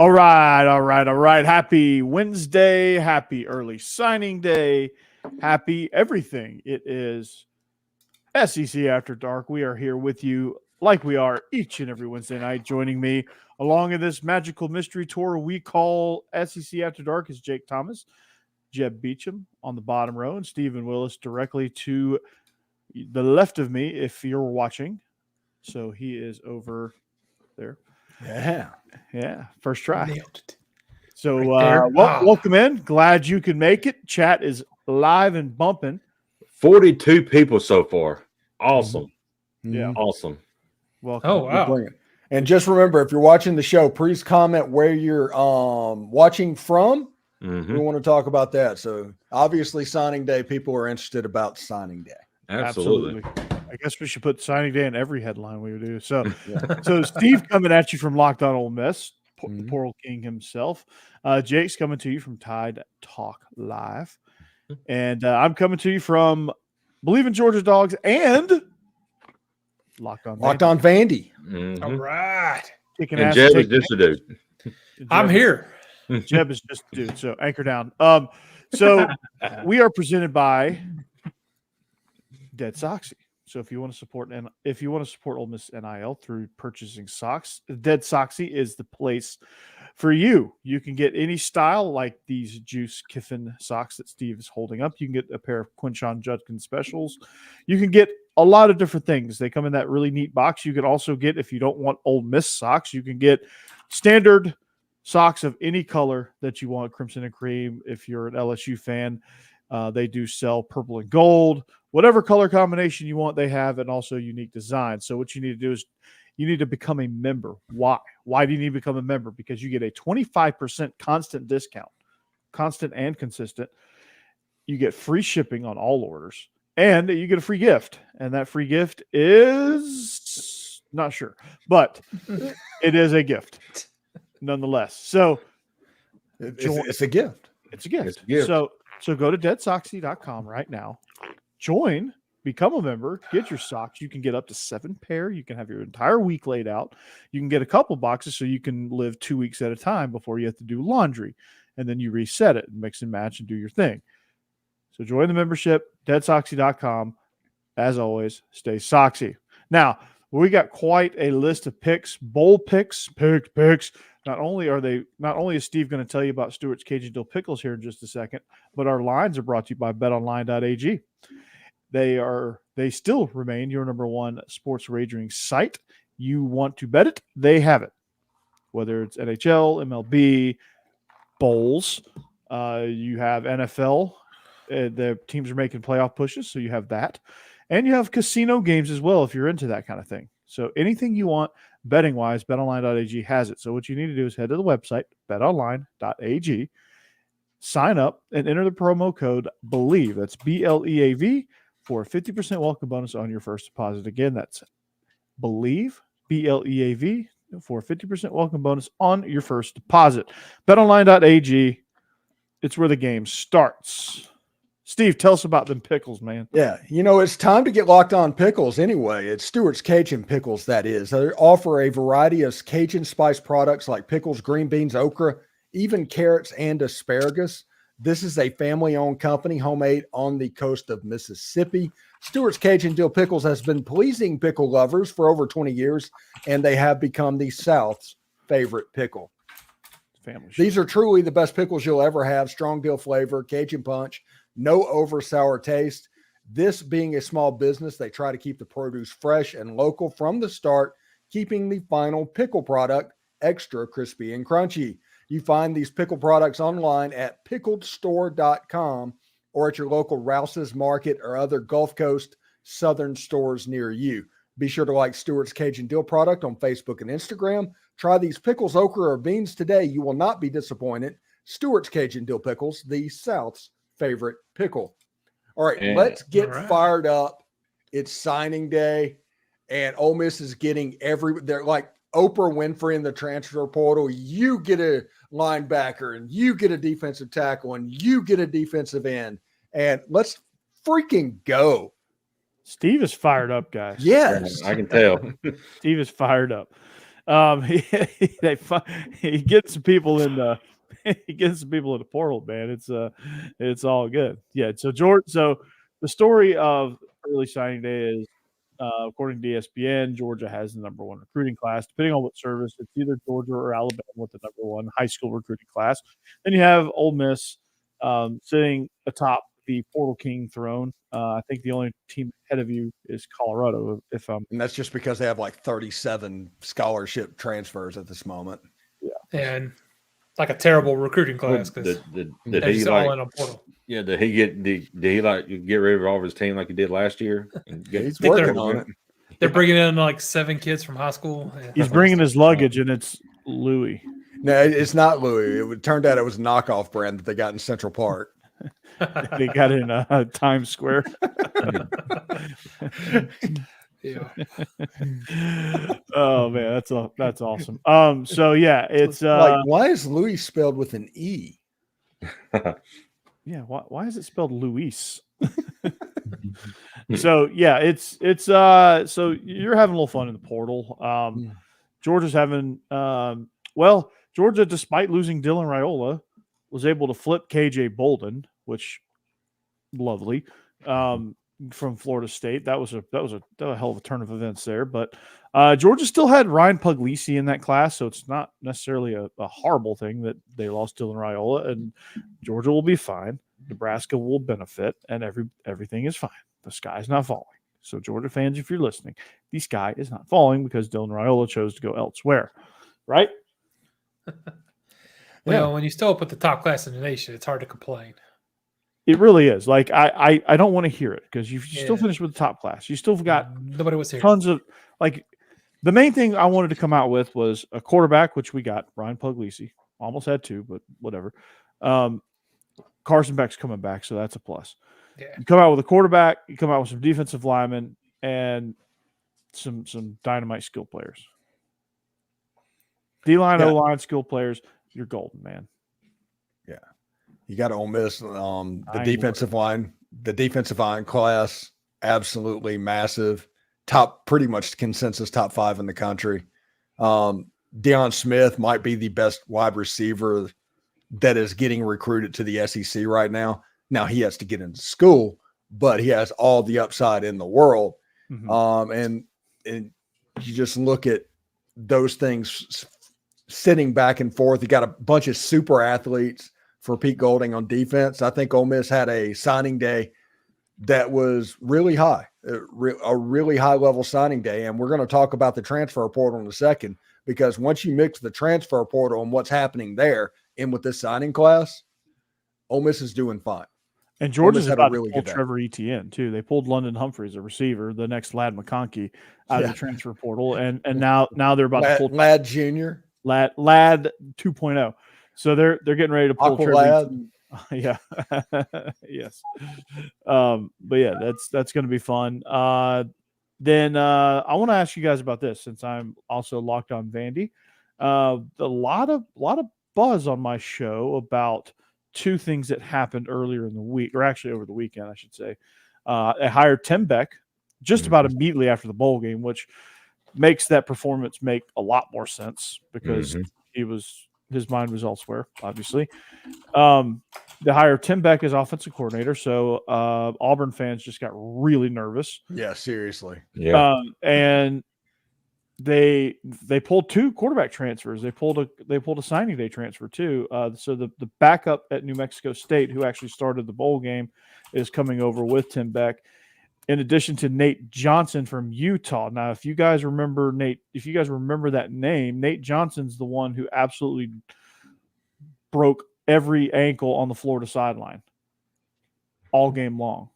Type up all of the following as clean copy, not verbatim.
All right. Happy Wednesday. Happy early signing day. Happy everything. It is SEC After Dark. We are here with you like we are each and every Wednesday night. Joining me along in this magical mystery tour we call SEC After Dark is Jake Thomas, Jeb Beecham on the bottom row, and Stephen Willis directly to the left of me if you're watching. So he is over there. Yeah. First try. Nailed it. So welcome in. Glad you could make it. Chat is live and bumping. 42 people so far. Awesome. Yeah. Awesome. Welcome. Oh, wow. And just remember, if you're watching the show, please comment where you're watching from. We want to talk about that. So obviously signing day, people are interested about signing day. Absolutely. I guess we should put signing day in every headline we do. So, So Steve coming at you from Locked On Ole Miss, the Portal King himself. Jake's coming to you from Tide Talk Live. And I'm coming to you from Bleav In Georgia Dawgs and Locked On Vandy. All right. Kicking And ass Jeb and is just a dude. I'm here. Jeb is just a dude. So anchor down. So we are presented by DeadSoxy. So if you want to support Ole Miss NIL through purchasing socks, DeadSoxy is the place for you. You can get any style like these Juice Kiffin socks that Steve is holding up. You can get a pair of Quinshon Judkins specials. You can get a lot of different things. They come in that really neat box. You can also get, if you don't want Ole Miss socks, you can get standard socks of any color that you want, crimson and cream. If you're an LSU fan, they do sell purple and gold. Whatever color combination you want, they have, and also unique design. So what you need to do is you need to become a member. Why? Why do you need to become a member? Because you get a 25% constant discount, constant and consistent. You get free shipping on all orders, and you get a free gift. And that free gift is not sure, but it is a gift nonetheless. So It's a gift. It's a gift. It's a gift. So go to DeadSoxy.com right now. Join, become a member, get your socks. You can get up to 7 pair. You can have your entire week laid out. You can get a couple boxes so you can live 2 weeks at a time before you have to do laundry. And then you reset it and mix and match and do your thing. So join the membership, DeadSoxy.com. As always, stay soxy. Now, we got quite a list of picks, bowl picks. Not only is Steve going to tell you about Stewart's Cajun Dill Pickles here in just a second, but our lines are brought to you by betonline.ag. They still remain your number one sports wagering site. You want to bet it, they have it. Whether it's NHL, MLB, bowls, you have NFL. The teams are making playoff pushes, so you have that. And you have casino games as well if you're into that kind of thing. So anything you want betting-wise, betonline.ag has it. So what you need to do is head to the website, betonline.ag, sign up, and enter the promo code BLEAV. That's BLEAV for a 50% welcome bonus on your first deposit. Again, that's BLEAV, BLEAV, for a 50% welcome bonus on your first deposit. BetOnline.ag, it's where the game starts. Steve, tell us about them pickles, man. Yeah, it's time to get locked on pickles anyway. It's Stewart's Cajun Pickles, that is. They offer a variety of Cajun spice products like pickles, green beans, okra, even carrots and asparagus. This is a family-owned company, homemade on the coast of Mississippi. Stewart's Cajun Dill Pickles has been pleasing pickle lovers for over 20 years, and they have become the South's favorite pickle. These are truly the best pickles you'll ever have. Strong dill flavor, Cajun punch, no over sour taste. This being a small business, they try to keep the produce fresh and local from the start, keeping the final pickle product extra crispy and crunchy. You find these pickle products online at pickledstore.com or at your local Rouse's Market or other Gulf Coast Southern stores near you. Be sure to like Stewart's Cajun Dill product on Facebook and Instagram. Try these pickles, okra, or beans today. You will not be disappointed. Stewart's Cajun Dill Pickles, the South's favorite pickle. All right, let's get fired up. It's signing day, and Ole Miss is getting they're like Oprah Winfrey in the transfer portal. You get a linebacker, and you get a defensive tackle, and you get a defensive end. And let's freaking go. Steve is fired up, guys. Yes. I can tell. Steve is fired up. He gets some people in the he gets some people in the portal, man. It's all good. Yeah. So the story of early signing day is, according to ESPN, Georgia has the number 1 recruiting class. Depending on what service, it's either Georgia or Alabama with the number 1 high school recruiting class. Then you have Ole Miss sitting atop the Portal King throne. I think the only team ahead of you is Colorado. And that's just because they have like 37 scholarship transfers at this moment. Yeah, and like a terrible recruiting class because Did they're he just all like? in a portal. Yeah, did he like get rid of all of his team like he did last year? And He's think working they're- on it. They're bringing in like 7 kids from high school. Yeah. he's bringing his luggage, and it's Louis. No, it's not Louis. It turned out it was a knockoff brand that they got in Central Park. They got in Times Square. Yeah. Oh man, that's awesome. So yeah, it's Like, why is Louis spelled with an E? yeah. Why is it spelled Luis? So yeah, it's so you're having a little fun in the portal. Georgia's having Georgia, despite losing Dylan Raiola, was able to flip KJ Bolden, which lovely, from Florida State. That was a hell of a turn of events there. But Georgia still had Ryan Puglisi in that class, so it's not necessarily a horrible thing that they lost Dylan Raiola, and Georgia will be fine. Nebraska will benefit, and everything is fine. The sky's not falling. So Georgia fans, if you're listening, the sky is not falling because Dylan Raiola chose to go elsewhere, right? Well, when you still up with the top class in the nation, it's hard to complain. It really is. Like I don't want to hear it because you still finished with the top class. You still got nobody was here. Tons of like the main thing I wanted to come out with was a quarterback, which we got Ryan Puglisi. Almost had 2, but whatever. Carson Beck's coming back, so that's a plus. Yeah. You come out with a quarterback, you come out with some defensive linemen, and some dynamite skill players. D-line, O-line skill players, you're golden, man. Yeah. You got to Ole Miss the defensive line class, absolutely massive. Pretty much consensus top 5 in the country. Deion Smith might be the best wide receiver that is getting recruited to the SEC right now. Now he has to get into school, but he has all the upside in the world. Mm-hmm. And you just look at those things sitting back and forth. You got a bunch of super athletes for Pete Golding on defense. I think Ole Miss had a signing day that was really high, a really high level signing day. And we're going to talk about the transfer portal in a second, because once you mix the transfer portal and what's happening there in with this signing class, Ole Miss is doing fine. And Georgia's about to pull Trevor Etienne too. They pulled London Humphreys, a receiver, the next Lad McConkey, out of the transfer portal, and now they're about to pull Lad Jr. Lad 2.0. So they're getting ready to pull Trevor. Yeah, yes. But yeah, that's going to be fun. Then I want to ask you guys about this, since I'm also locked on Vandy. A lot of buzz on my show about 2 things that happened earlier in the week, or actually over the weekend, I should say. I hired Tim Beck just about immediately after the bowl game, which makes that performance make a lot more sense because his mind was elsewhere, obviously. They hired Tim Beck as offensive coordinator, so Auburn fans just got really nervous. Yeah, seriously. Yeah, and they pulled 2 quarterback transfers. They pulled a signing day transfer too. So the backup at New Mexico State, who actually started the bowl game, is coming over with Tim Beck, in addition to Nate Johnson from Utah. Now, if you guys remember that name, Nate Johnson's the one who absolutely broke every ankle on the Florida sideline all game long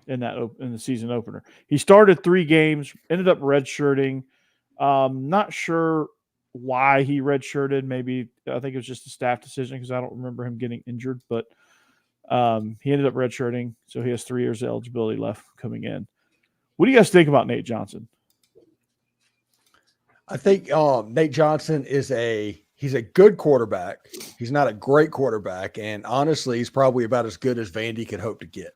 in the season opener. He started 3 games, ended up redshirting. Not sure why he redshirted. Maybe I think it was just a staff decision because I don't remember him getting injured, but he ended up redshirting, so he has 3 years of eligibility left coming in. What do you guys think about Nate Johnson? I think Nate Johnson he's a good quarterback. He's not a great quarterback, and honestly, he's probably about as good as Vandy could hope to get.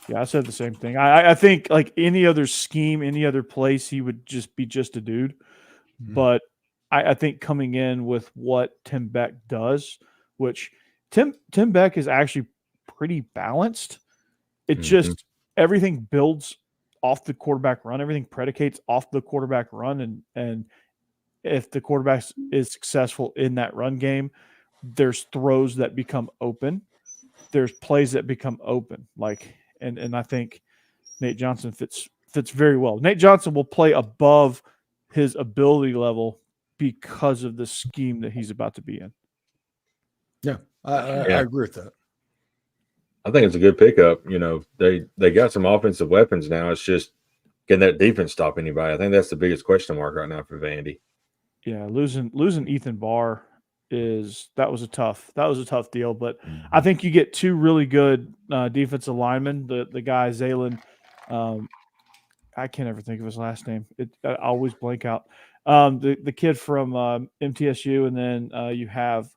Yeah, I said the same thing. I think like any other scheme, any other place, he would just be just a dude. but I think coming in with what Tim Beck does, which Tim Beck is actually pretty balanced. It just everything builds off the quarterback run. Everything predicates off the quarterback run, and if the quarterback is successful in that run game, there's throws that become open. There's plays that become open. And I think Nate Johnson fits very well. Nate Johnson will play above his ability level because of the scheme that he's about to be in. Yeah, I agree with that. I think it's a good pickup. They got some offensive weapons now. It's just, can that defense stop anybody? I think that's the biggest question mark right now for Vandy. Yeah, losing Ethan Barr that was a tough deal. But I think you get two really good defensive linemen. The guy Zalen, I can't ever think of his last name. I always blank out. The kid from MTSU, and then you have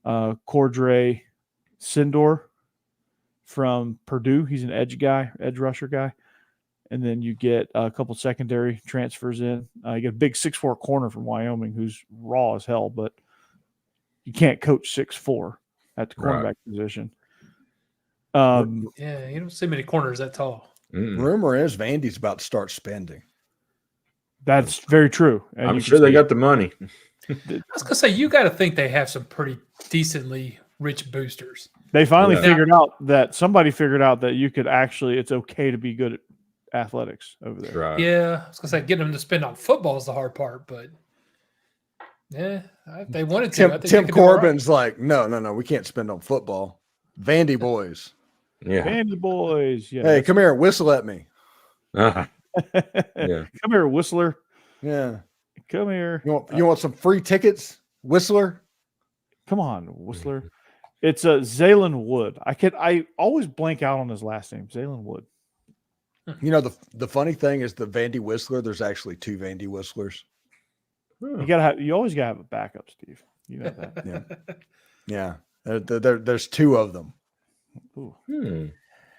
Cordray Sindor from Purdue. He's an edge rusher guy. And then you get a couple secondary transfers in. You get a big 6'4" corner from Wyoming who's raw as hell, but you can't coach 6'4" at the cornerback position. Yeah, you don't see many corners that tall. Rumor is Vandy's about to start spending. That's very true. And I'm sure they got the money. I was going to say, you got to think they have some pretty decently rich boosters. They finally somebody figured out that you could actually, it's okay to be good at athletics over there. Right. Yeah, I was going to say, getting them to spend on football is the hard part, but yeah, if they wanted to. I think Tim Corbin's like, no, we can't spend on football. Vandy boys. Yeah. Vandy boys. Yeah. Hey, come here, whistle at me. Yeah. Come here, Whistler. Yeah. Come here. You want some free tickets, Whistler? Come on, Whistler. It's Zalen Wood. I always blank out on his last name, Zalen Wood. The funny thing is the Vandy Whistler. There's actually two Vandy Whistlers. You always gotta have a backup, Steve. You know that. Yeah. There's two of them. Hmm.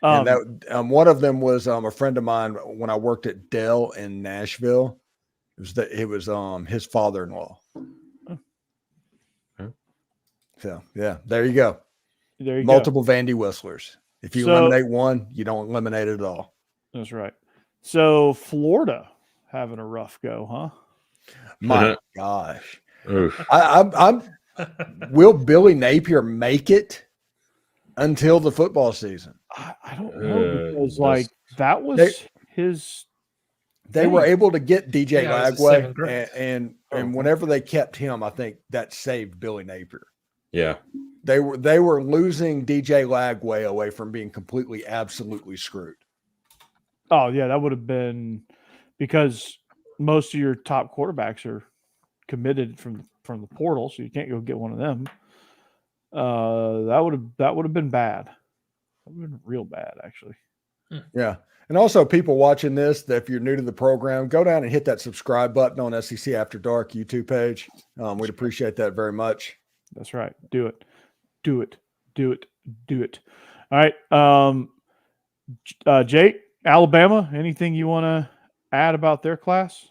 And that one of them was a friend of mine when I worked at Dell in Nashville. It was his father-in-law. So yeah, there you go. Multiple Vandy Whistlers. If you eliminate one, you don't eliminate it at all. That's right. So Florida having a rough go, huh? My gosh. I'm will Billy Napier make it until the football season? I don't know, because that was his. They were able to get DJ Lagway, and whenever they kept him, I think that saved Billy Napier. Yeah, they were losing DJ Lagway away from being completely, absolutely screwed. Oh yeah, that would have been because most of your top quarterbacks are committed from the portal, so you can't go get one of them. That would have been bad. That would have been real bad, actually. Yeah. And also people watching this, that if you're new to the program, go down and hit that subscribe button on SEC After Dark YouTube page. We'd appreciate that very much. That's right. Do it. Do it. Do it. Do it. All right. Jake, Alabama, anything you want to add about their class?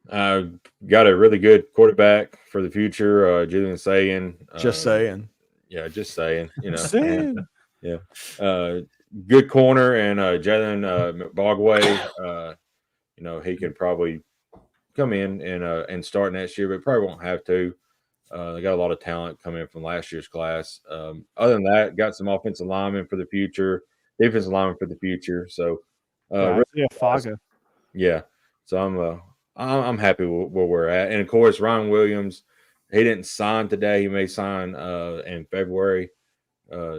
Got a really good quarterback for the future, Julian Sayin. Just saying. Yeah, just saying. Saying. Yeah. Good corner and Jalen Bogway. He can probably come in and start next year, but probably won't have to. They got a lot of talent coming in from last year's class. Other than that, got some offensive linemen for the future, defensive linemen for the future. So, Faga. Yeah. So I'm happy where we're at, and of course Ryan Williams. He didn't sign today. He may sign in February.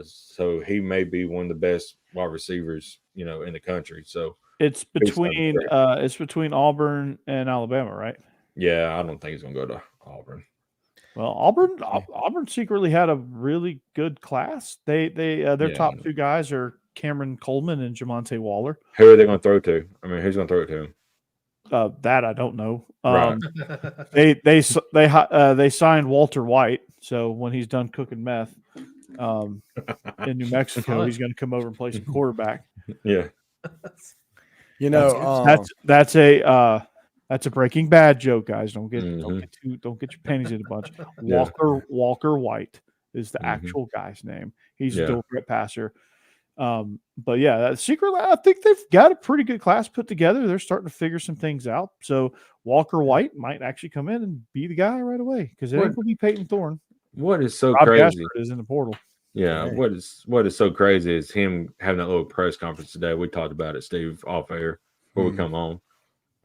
So he may be one of the best wide receivers, in the country. So it's between Auburn and Alabama, right? Yeah, I don't think he's going to go to Auburn. Well, Auburn secretly had a really good class. Their top two guys are Cameron Coleman and Jamonte Waller. Who are they going to throw to? I mean, who's going to throw it to him? That I don't know. Right. They signed Walter White, so when he's done cooking meth in New Mexico, he's going to come over and play some quarterback. Yeah, that's a That's a Breaking Bad joke, guys. Don't get your panties in a bunch. Yeah. Walker White is the Mhm. actual guy's name. He's Yeah. a dual threat passer. But yeah, that secret lab, I think they've got a pretty good class put together. They're starting to figure some things out. So Walker White might actually come in and be the guy right away because it ain't gonna be Peyton Thorne. What is so Rob crazy? Gaspard is in the portal. Yeah, Hey. what is so crazy is him having that little press conference today. We talked about it, Steve, off air before we come on.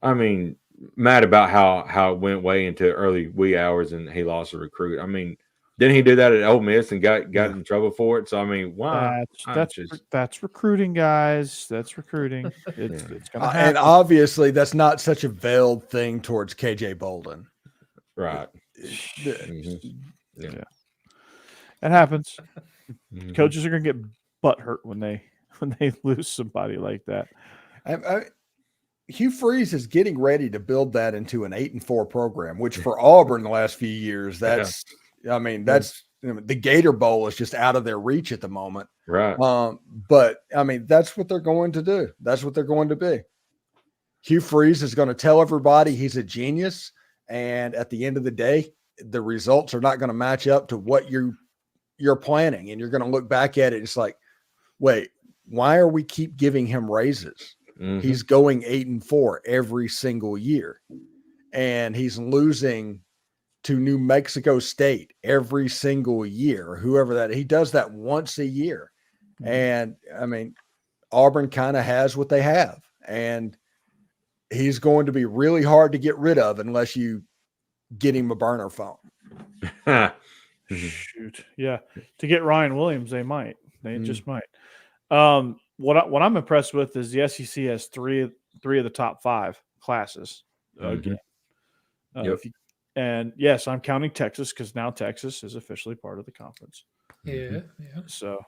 I mean, mad about how it went way into early wee hours and he lost a recruit. I mean, didn't he do that at Ole Miss and got in trouble for it? So I mean, why? That's recruiting, guys. That's recruiting. It's gonna happen. And obviously, that's not such a veiled thing towards KJ Bolden. Right. Yeah. Yeah. It happens. Mhm. Coaches are gonna get butt hurt when they lose somebody like that. Hugh Freeze is getting ready to build that into an 8-4 program, which for Auburn the last few years, that's the Gator Bowl is just out of their reach at the moment. Right. But I mean, that's what they're going to do. That's what they're going to be. Hugh Freeze is going to tell everybody he's a genius. And at the end of the day, the results are not going to match up to what you're planning. And you're going to look back at it. It's like, wait, why are we keep giving him raises? Mhm. He's going 8-4 every single year. And he's losing to New Mexico State every single year, whoever that, he does that once a year. And I mean, Auburn kind of has what they have, and he's going to be really hard to get rid of unless you get him a burner phone. Shoot. Yeah. To get Ryan Williams, they might. They just might. What I'm impressed with is the SEC has three of the top 5 classes again. And yes, I'm counting Texas because now Texas is officially part of the conference. Yeah. So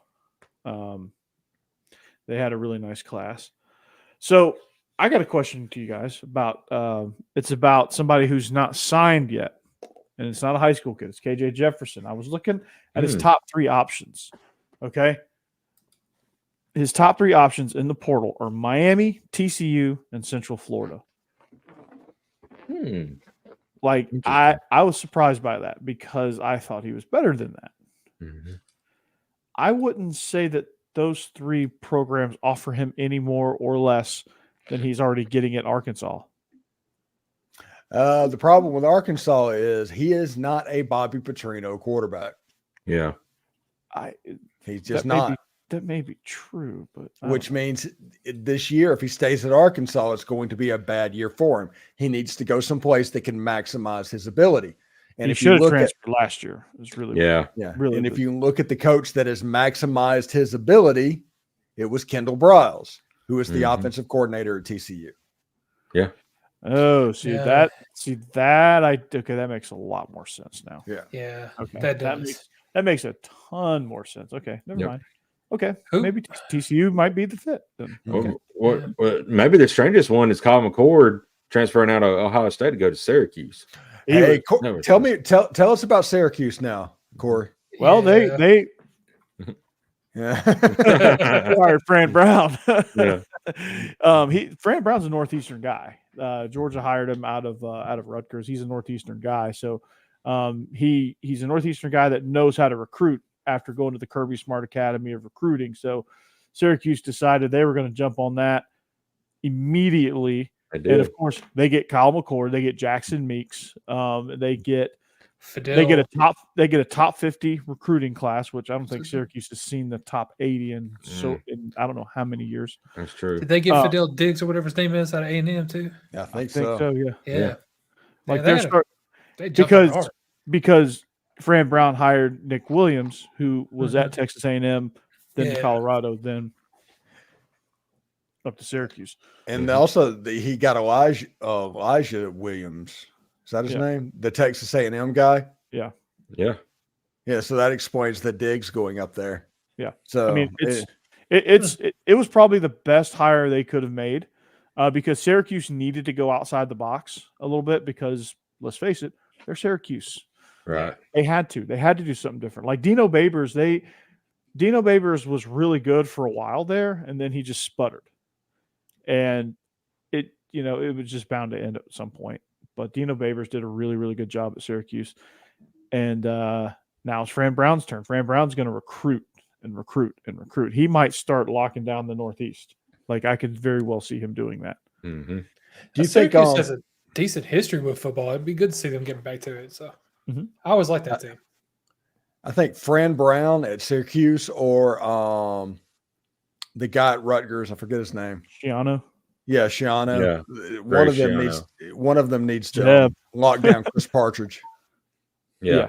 they had a really nice class. So I got a question to you guys about it's about somebody who's not signed yet. And it's not a high school kid. It's KJ Jefferson. I was looking at his top 3 options. Okay. His top 3 options in the portal are Miami, TCU, and Central Florida. Like I was surprised by that because I thought he was better than that. Mhm. I wouldn't say that those 3 programs offer him any more or less than he's already getting at Arkansas. The problem with Arkansas is he is not a Bobby Petrino quarterback. Yeah. He's just not. That may be true, but which means this year, if he stays at Arkansas, it's going to be a bad year for him. He needs to go someplace that can maximize his ability. And he if should you have look transferred last year. It was really really. And if you look at the coach that has maximized his ability, it was Kendall Briles, who is the offensive coordinator at TCU. Yeah. Oh, that makes a lot more sense now. Yeah. Okay. That does. That makes a ton more sense. Okay. Never mind. Okay. Who? Maybe TCU might be the fit then. Okay. Well, maybe the strangest one is Kyle McCord transferring out of Ohio State to go to Syracuse. Hey, tell us about Syracuse now, Corey. Well, they Yeah. fired Fran Brown. Yeah. Fran Brown's a Northeastern guy. Georgia hired him out of Rutgers. He's a Northeastern guy. So he's a Northeastern guy that knows how to recruit after going to the Kirby Smart Academy of Recruiting. So Syracuse decided they were going to jump on that immediately. And of course they get Kyle McCord, they get Jackson Meeks, they get Fidel. They get a top 50 recruiting class, which I don't think Syracuse has seen the top 80 in I don't know how many years. That's true. Did they get Fidel Diggs or whatever his name is out of A&M too? I think so. Yeah. Like they jumped because Fran Brown hired Nick Williams, who was at Texas A&M, then to Colorado, then up to Syracuse. And also he got Elijah Williams. Is that his name? The Texas A&M guy? Yeah. Yeah. Yeah. So that explains the Diggs going up there. Yeah. So I mean, it was probably the best hire they could have made because Syracuse needed to go outside the box a little bit because let's face it, they're Syracuse. Right. They had to do something different. Like Dino Babers was really good for a while there, and then he just sputtered. And it was just bound to end at some point. But Dino Babers did a really, really good job at Syracuse. And now it's Fran Brown's turn. Fran Brown's going to recruit and recruit and recruit. He might start locking down the Northeast. Like, I could very well see him doing that. Mm-hmm. Do you think Syracuse has a decent history with football? It'd be good to see them getting back to it. So I always like that team. I think Fran Brown at Syracuse or the guy at Rutgers, I forget his name. Shiano. Yeah, Shiano. Yeah. One of them needs to Jeb. lock down Chris Partridge. Yeah.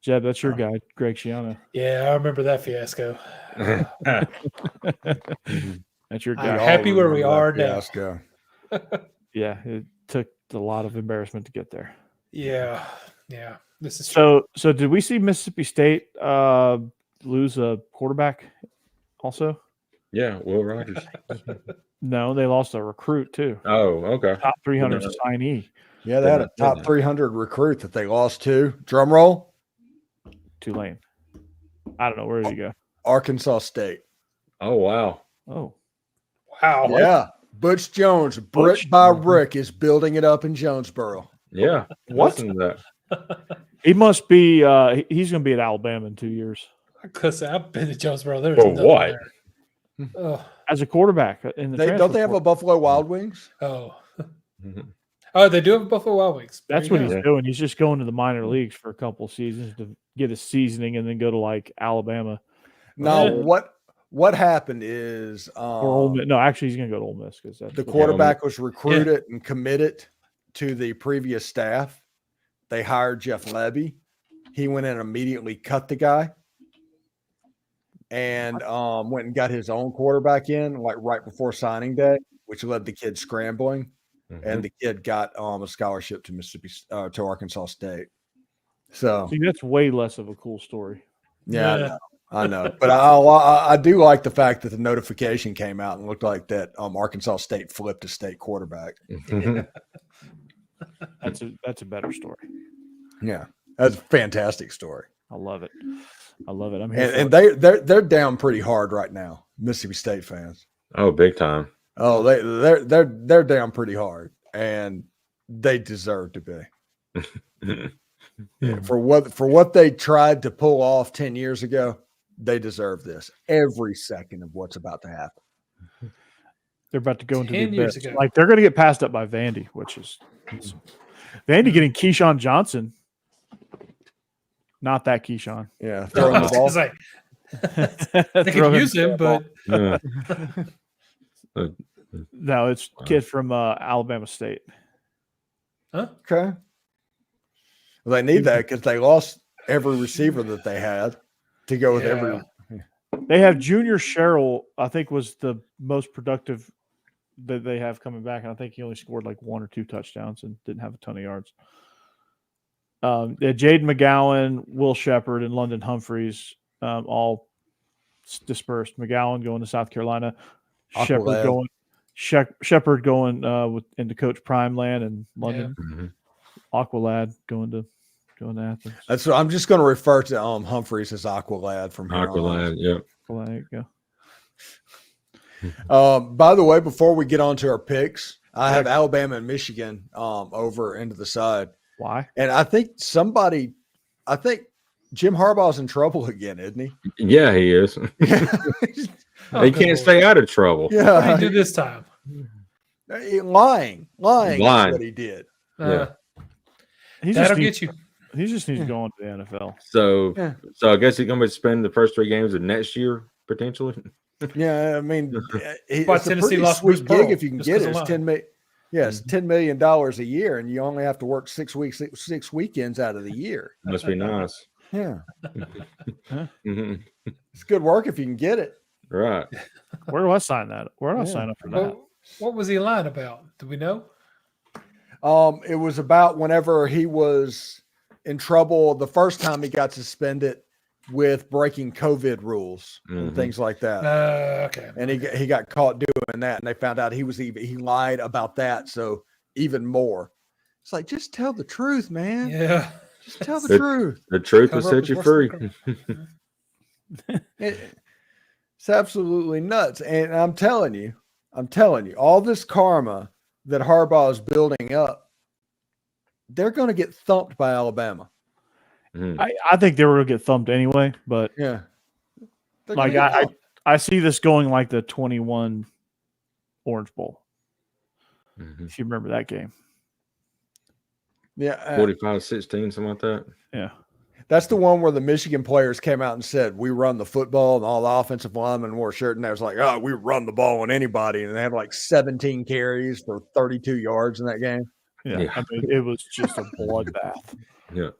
Jeb, that's your guy, Greg Shiano. Yeah, I remember that fiasco. That's your I'm guy. happy where we are now. Fiasco. Yeah, it took a lot of embarrassment to get there. Yeah. This is true. So did we see Mississippi State lose a quarterback also? Yeah, Will Rogers. No, they lost a recruit too. Oh, okay. Top 300 signee. Yeah, they had a top 300 recruit that they lost to. Drum roll. Tulane. I don't know. Where did he go? Arkansas State. Oh, wow. Oh, Wow. Yeah. Butch Jones, brick by brick, is building it up in Jonesboro. Yeah. What? Listen to that. he must be. He's going to be at Alabama in 2 years Because I've been to Jonesboro. There's For nothing what? there. Oh. as a quarterback in the Don't they have a transfer portal. Buffalo Wild Wings? Oh. Mhm. Oh, they do have Buffalo Wild Wings. There That's you what go. he's Yeah. doing. He's just going to the minor leagues for a couple seasons to get his seasoning and then go to like Alabama Now, Yeah. what happened is or Ole Miss. No, actually, he's going to go to Ole Miss because that's the what- quarterback was recruited and committed to the previous staff. They hired Jeff Levy. He went in and immediately cut the guy and went and got his own quarterback in like right before signing day, which led the kid scrambling. Mhm. And the kid got a scholarship to to Arkansas State. So See, that's way less of a cool story. yeah, Yeah. I know. But I do like the fact that the notification came out and looked like that Arkansas State flipped a state quarterback. That's a better story. Yeah, that's a fantastic story. I love it. I love it. I'm here. And for it. they're down pretty hard right now, Mississippi State fans. Oh, big time. Oh, they're down pretty hard, and they deserve to be. For what they tried to pull off 10 years ago, they deserve this every second of what's about to happen. They're about to go into 10 the years abyss. ago. Like they're going to get passed up by Vandy, which is Vandy getting Keyshawn Johnson. Not that Keyshawn. Yeah, throwing the It's ball. like, they Throw could him- use him, but Yeah. No, it's kid from Alabama State. Okay. Well, they need that because they lost every receiver that they had to go with every. They have Junior Sherrill, I think, was the most productive that they have coming back. And I think he only scored like 1 or 2 touchdowns and didn't have a ton of yards. They had Jaden McGowan, Will Shepard, and London Humphreys all dispersed. McGowan going to South Carolina, Aqualad. Shepard going into Coach Primeland, and London Mhm. Aqualad going to Athens. That's what I'm just going to refer to Humphreys as Aqualad from here on. Aqualad, yeah. Well, there you go. By the way, before we get on to our picks, I have Alabama and Michigan over into the side. Why? And I think Jim Harbaugh's in trouble again, isn't he? Yeah, he is. Oh, He good can't Lord. stay out of trouble. What did Yeah. he do this time? Lying is Lying. what he did. He That'll just needs, get you. he just needs to go on to the NFL. So, Yeah. so I guess he's going to spend the first 3 games of next year potentially. Yeah, I mean, Why it's a Tennessee pretty lost sweet Bruce Pearl, gig if you can just get 'cause it. of It's $10 million. Yeah, it's $10 million a year, and you only have to work 6 weeks, 6 weekends out of the year. Must be nice. Yeah, Mhm. it's good work if you can get it. Right. Where do I sign that? Where do I Yeah. sign up for that? What was he lying about? Do we know? It was about whenever he was in trouble the first time he got suspended with breaking COVID rules and Mhm. things like that. Okay. And he got caught doing that, and they found out he lied about that. So even more, it's like, just tell the truth, man. Yeah. Just tell the The- truth. The truth will Cover up set you his free. worst It's absolutely nuts. And I'm telling you, I'm telling you, all this karma that Harbaugh is building up, they're going to get thumped by Alabama. I think they were going to get thumped anyway, but Yeah. like I see this going like the 21 Orange Bowl. If you remember that game. Yeah. 45-16, something like that. Yeah. That's the one where the Michigan players came out and said, we run the football, and all the offensive linemen wore a shirt, and they was like, oh, we run the ball on anybody. And they had like 17 carries for 32 yards in that game. Yeah. I mean, it was just a bloodbath. Yeah.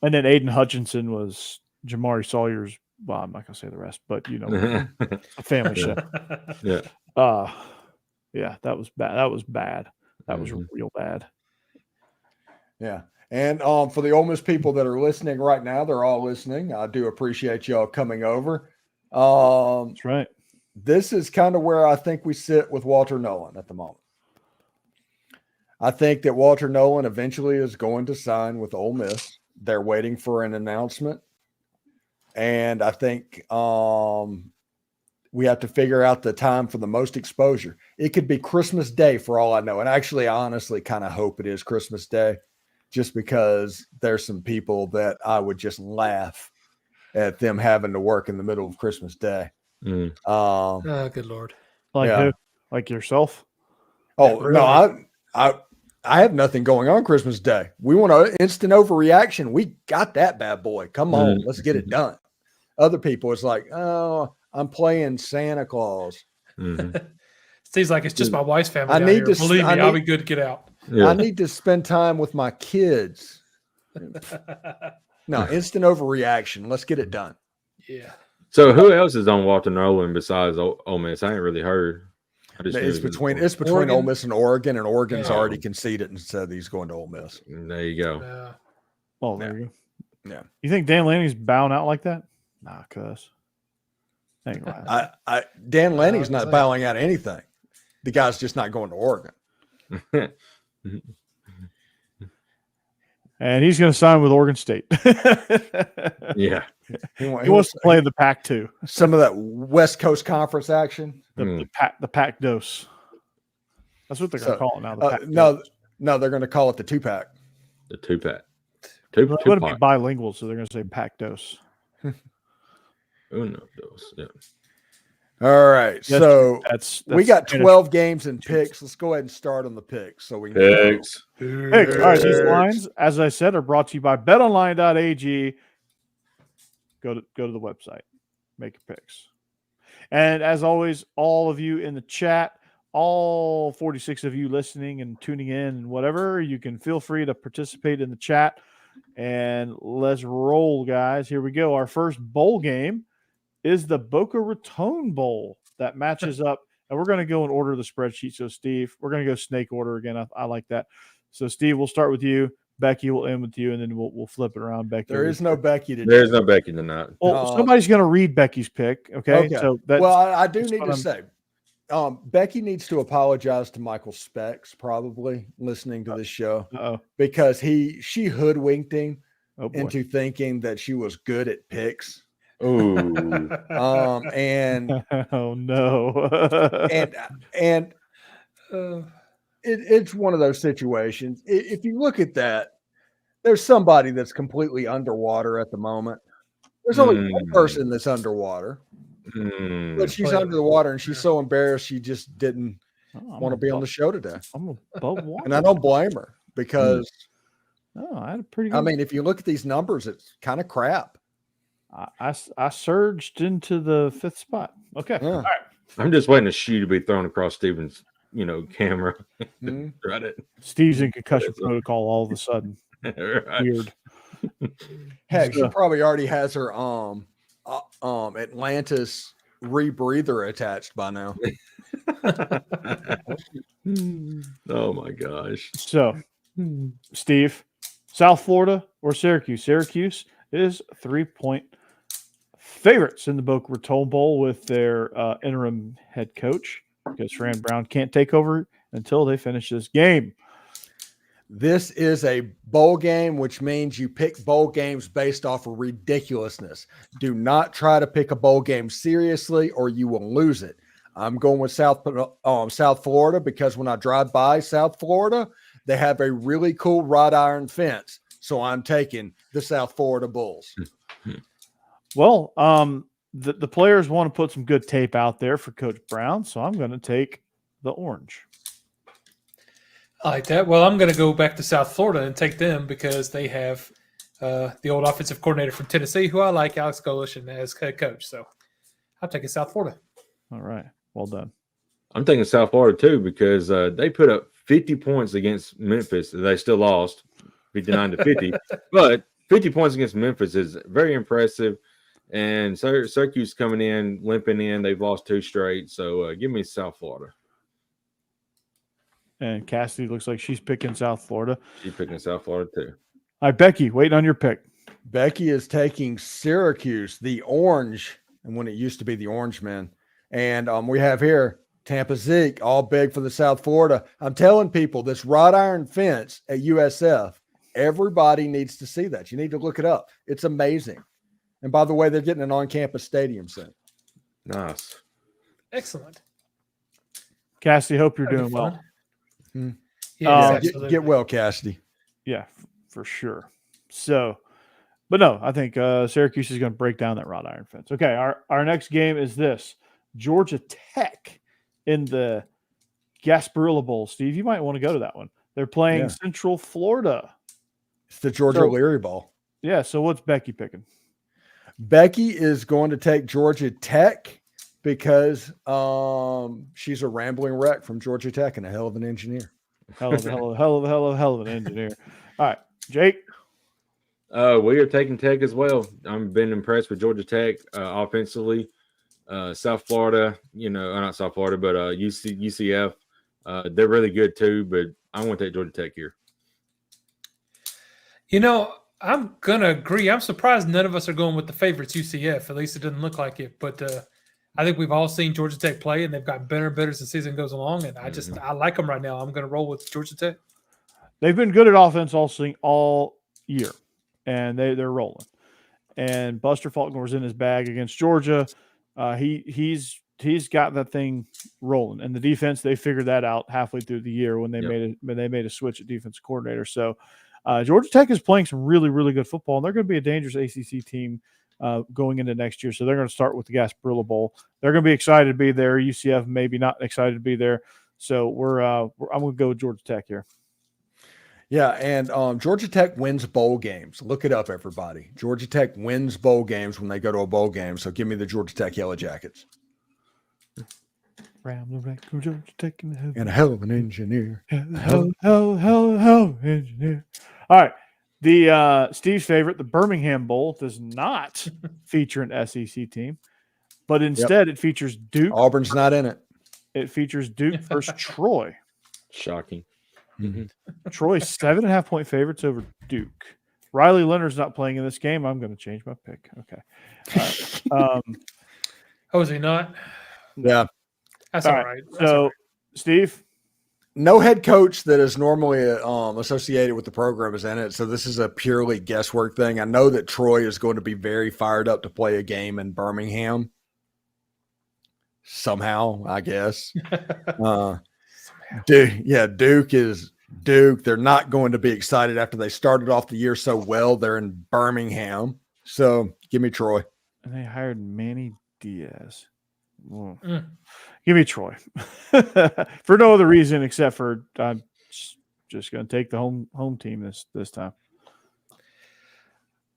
And then Aiden Hutchinson was Jamari Sawyer's, well, I'm not going to say the rest, but, a family show. Yeah. Yeah, that was bad. That was bad. That was real bad. Yeah. And for the Ole Miss people that are listening right now, they're all listening. I do appreciate y'all coming over. That's right. This is kind of where I think we sit with Walter Nolen at the moment. I think that Walter Nolen eventually is going to sign with Ole Miss. They're waiting for an announcement. And I think we have to figure out the time for the most exposure. It could be Christmas Day for all I know. And actually, I honestly kind of hope it is Christmas Day, just because there's some people that I would just laugh at them having to work in the middle of Christmas Day. Good Lord. Like Yeah. who? Like yourself? Oh, really? no, I have nothing going on Christmas Day. We want an instant overreaction. We got that bad boy. Come on, let's get it done. Other people, it's like, oh, I'm playing Santa Claus. Seems like it's just my wife's family. I down need here. to- Believe me, I I'll need- be good to get out. Yeah. I need to spend time with my kids. No, instant overreaction. Let's get it done. Yeah. So who else is on Walter Nolen besides Ole Miss? I ain't really heard. I just knew It's he was between Oregon. Ole Miss and Oregon's Yeah. already conceded and said he's going to Ole Miss. There you go. Yeah. Well, there you go. Yeah. You think Dan Lanning's bowing out like that? Nah, cuz. Ain't right. Dan Lenny's not say. bowing out anything. The guy's just not going to Oregon. And he's going to sign with Oregon State. Yeah. He wants to play in the Pac-2, some of that West Coast Conference action. the Pac Dose. That's what they're going to call it now. The Pac No, they're going to call it the 2-pack. The two-pack. They're going to be bilingual, so they're going to say Pac Dose. Uno, dos. Yeah. All right. So That's we got Spanish. 12 games and picks. Let's go ahead and start on the picks so we can Picks. Picks. All right, these lines, as I said, are brought to you by betonline.ag. Go to the website, make your picks. And as always, all of you in the chat, all 46 of you listening and tuning in and whatever, you can feel free to participate in the chat. And let's roll, guys. Here we go. Our first bowl game is the Boca Raton Bowl that matches up. And we're going to go in order of the spreadsheet. So, Steve, we're going to go snake order again. I like that. So, Steve, we'll start with you. Becky will end with you, and then we'll flip it around. Becky, There is no Becky today. There's no Becky tonight. Well, somebody's going to read Becky's pick. Okay. So that's, well, I do that's need what to I'm- say, Becky needs to apologize to Michael Specs, probably listening to this show, Uh-oh. because she hoodwinked him Oh, boy. into thinking that she was good at picks. Ooh. And Oh, no. and it's one of those situations. If you look at that, there's somebody that's completely underwater at the moment. There's only one person that's underwater, but she's under the water and she's so embarrassed she just didn't want to be on the show today. I'm above water. And I don't blame her because, Oh, I had a pretty good. I mean, if you look at these numbers, it's kind of crap. I surged into the 5th spot. Okay. Yeah. All right. I'm just waiting a shoe to be thrown across Steven's, camera. Mhm. Right it. Steve's in concussion protocol all of a sudden. Right. Weird. Heck, she probably already has her Atlantis rebreather attached by now. Oh my gosh. So, Steve, South Florida or Syracuse? Syracuse is 3-point favorites in the Boca Raton Bowl with their interim head coach because Fran Brown can't take over until they finish this game. This is a bowl game, which means you pick bowl games based off of ridiculousness. Do not try to pick a bowl game seriously or you will lose it. I'm going with South Florida because when I drive by South Florida, they have a really cool wrought iron fence. So I'm taking the South Florida Bulls. Well, the players want to put some good tape out there for Coach Brown, so I'm going to take the orange. I like that. Well, I'm going to go back to South Florida and take them because they have the old offensive coordinator from Tennessee, who I like, Alex Golesh, as head coach. So I'm taking South Florida. All right. Well done. I'm taking South Florida too because they put up 50 points against Memphis. They still lost 59-50, but 50 points against Memphis is very impressive. And Syracuse coming in, limping in. They've lost 2 straight. So give me South Florida. And Cassidy looks like she's picking South Florida. She's picking South Florida too. All right, Becky, waiting on your pick. Becky is taking Syracuse, the orange, and when it used to be the Orange Men. And we have here Tampa Zeke, all big for the South Florida. I'm telling people this wrought iron fence at USF, everybody needs to see that. You need to look it up. It's amazing. And by the way, they're getting an on-campus stadium soon. Nice. Excellent. Cassidy, hope you're That'd be doing well. fun. Yeah, Yeah, Get well, Cassidy. Yeah, for sure. So, but no, I think Syracuse is going to break down that wrought iron fence. Okay, our next game is this. Georgia Tech in the Gasparilla Bowl. Steve, you might want to go to that one. They're playing Central Florida. It's the Georgia O'Leary Bowl. Yeah, so what's Becky picking? Becky is going to take Georgia Tech because she's a rambling wreck from Georgia Tech and a hell of an engineer. Hell of an engineer. All right, Jake. We are taking Tech as well. I've been impressed with Georgia Tech offensively. South Florida, not South Florida, but UCF. They're really good too, but I want to take Georgia Tech here. I'm going to agree. I'm surprised none of us are going with the favorites, UCF. At least it doesn't look like it. But I think we've all seen Georgia Tech play, and they've gotten better and better as the season goes along. And I like them right now. I'm going to roll with Georgia Tech. They've been good at offense all year, and they're rolling. And Buster Faulkner's in his bag against Georgia. He's got that thing rolling, and the defense, they figured that out halfway through the year when they made a switch at defense coordinator. So Georgia Tech is playing some really, really good football, and they're going to be a dangerous ACC team going into next year. So they're going to start with the Gasparilla Bowl. They're going to be excited to be there. UCF maybe not excited to be there. So I'm going to go with Georgia Tech here. Yeah, and Georgia Tech wins bowl games. Look it up, everybody. Georgia Tech wins bowl games when they go to a bowl game. So give me the Georgia Tech Yellow Jackets. Georgia Tech and a hell of an engineer. Hell engineer. All right. The Steve's favorite, the Birmingham Bowl, does not feature an SEC team, but instead it features Duke. Auburn's not in it. It features Duke versus Troy. Shocking. Mm-hmm. Troy 7.5 point favorites over Duke. Riley Leonard's not playing in this game. I'm going to change my pick. Okay. All right. Is he not? Yeah. That's all right. So, Steve? No head coach that is normally associated with the program is in it. So this is a purely guesswork thing. I know that Troy is going to be very fired up to play a game in Birmingham. Somehow, I guess. Duke is Duke. They're not going to be excited after they started off the year so well. They're in Birmingham. So give me Troy. And they hired Manny Diaz. Give me Troy for no other reason except for I'm just going to take the home team this time.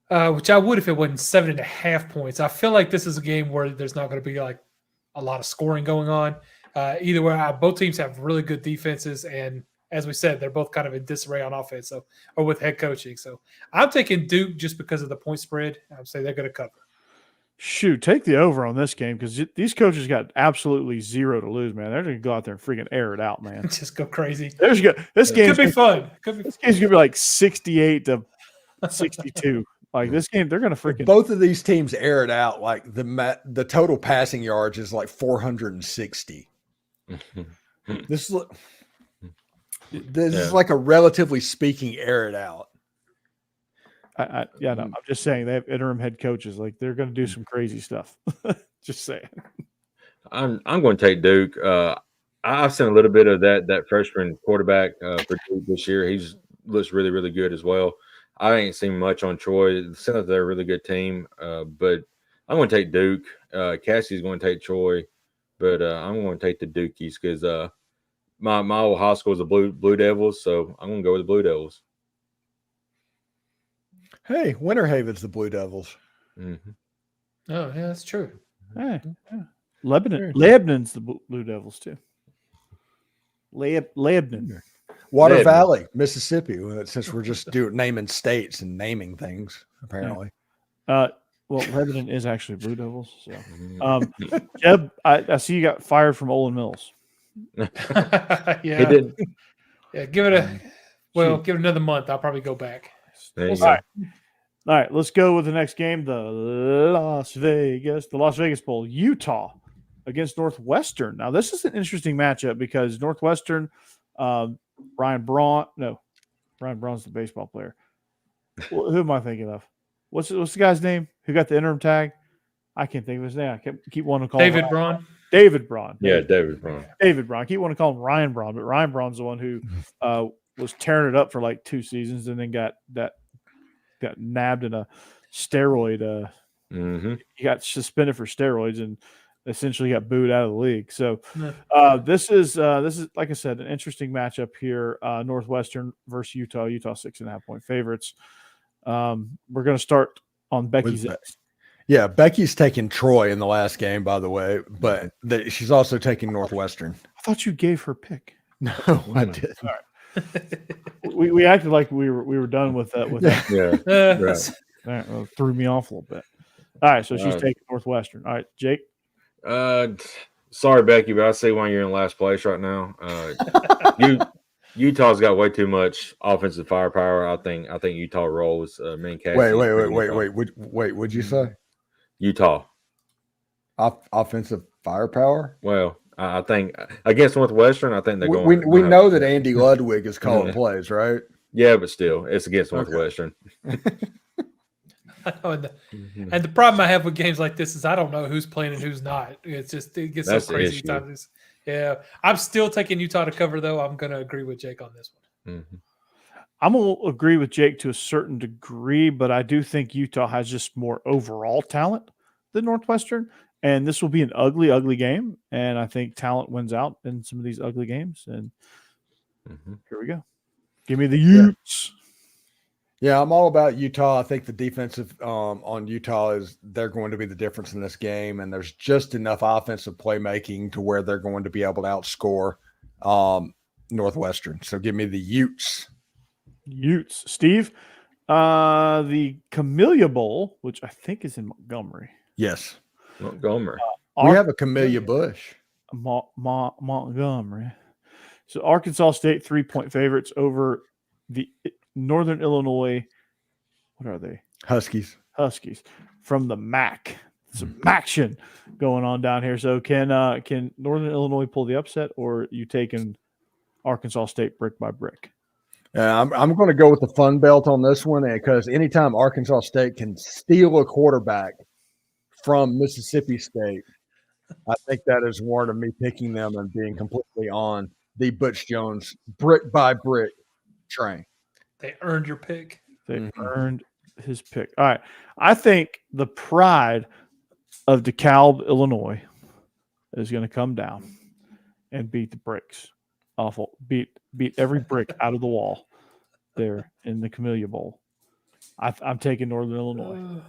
Which I would if it wasn't 7.5 points. I feel like this is a game where there's not going to be like a lot of scoring going on. Either way, both teams have really good defenses, and as we said, they're both kind of in disarray on offense, or with head coaching. So I'm taking Duke just because of the point spread. I'd say they're going to cover. Shoot, take the over on this game because these coaches got absolutely zero to lose, man. They're going to go out there and freaking air it out, man. Just go crazy. This game could be fun. This game's going to be like 68-62. Like this game, they're going to freaking. Both of these teams air it out. Like the total passing yards is like 460. This is like a relatively speaking air it out. I'm just saying they have interim head coaches. Like they're going to do some crazy stuff. Just saying. I'm going to take Duke. I've seen a little bit of that freshman quarterback for Duke this year. He's looks really, really good as well. I ain't seen much on Troy. It seems like they're a really good team, but I'm going to take Duke. Cassie's going to take Troy, but I'm going to take the Dukies because my old high school is the Blue Devils, so I'm going to go with the Blue Devils. Hey, Winter Haven's the Blue Devils. Mm-hmm. Oh, yeah, that's true. Hey, yeah. Lebanon's the Blue Devils too. Lebanon. Water Lebanon. Valley, Mississippi. Since we're just naming states and naming things, apparently. Well, Lebanon is actually Blue Devils. So, Jeb, I see you got fired from Ole Mills. Yeah, He did. Yeah, give it another month. I'll probably go back. There you All go. right. All right, let's go with the next game. The Las Vegas Bowl, Utah against Northwestern. Now, this is an interesting matchup because Northwestern, Ryan Braun's the baseball player. Who am I thinking of? What's the guy's name who got the interim tag? I can't think of his name. I keep wanting to call David him Braun. David Braun. Yeah, David Braun. David Braun. I keep wanting to call him Ryan Braun, but Ryan Braun's the one who was tearing it up for like 2 seasons and then got nabbed in a steroid. He got suspended for steroids and essentially got booed out of the league. So this is like I said, an interesting matchup here. Northwestern versus Utah. Utah 6.5-point favorites. We're going to start on Becky's. Yeah, Becky's taking Troy in the last game, by the way, but she's also taking Northwestern. I thought you gave her pick. No, I didn't. All right. we acted like we were done with that. Yeah. Right. All right, well, threw me off a little bit. All right, so she's taking Northwestern. All right, Jake. Sorry, Becky, but I see why you're in last place right now. Utah's got way too much offensive firepower. I think Utah rolls. Wait. What'd you say? Utah. Offensive firepower? Well, I think against Northwestern, I think they're going. We know that Andy Ludwig is calling plays, right? Yeah, but still, it's against Northwestern. And the problem I have with games like this is I don't know who's playing and who's not. It gets so crazy times. Yeah, I'm still taking Utah to cover, though. I'm going to agree with Jake on this one. Mm-hmm. I'm going to agree with Jake to a certain degree, but I do think Utah has just more overall talent than Northwestern. And this will be an ugly, ugly game. And I think talent wins out in some of these ugly games. And here we go. Give me the Utes. Yeah, I'm all about Utah. I think the defensive on Utah they're going to be the difference in this game. And there's just enough offensive playmaking to where they're going to be able to outscore Northwestern. So give me the Utes. Utes. Steve, the Camellia Bowl, which I think is in Montgomery. Yes. Montgomery. We have a Camellia Bush. Montgomery. So Arkansas State 3-point favorites over the Northern Illinois. What are they? Huskies from the MAC. Some action going on down here. So can Northern Illinois pull the upset, or are you taking Arkansas State brick by brick? I'm going to go with the Fun Belt on this one because anytime Arkansas State can steal a quarterback from Mississippi State, I think that is warranted me picking them and being completely on the Butch Jones brick by brick train. They earned your pick. They earned his pick. All right. I think the pride of DeKalb, Illinois is going to come down and beat the bricks. Awful. Beat every brick out of the wall there in the Camellia Bowl. I'm taking Northern Illinois.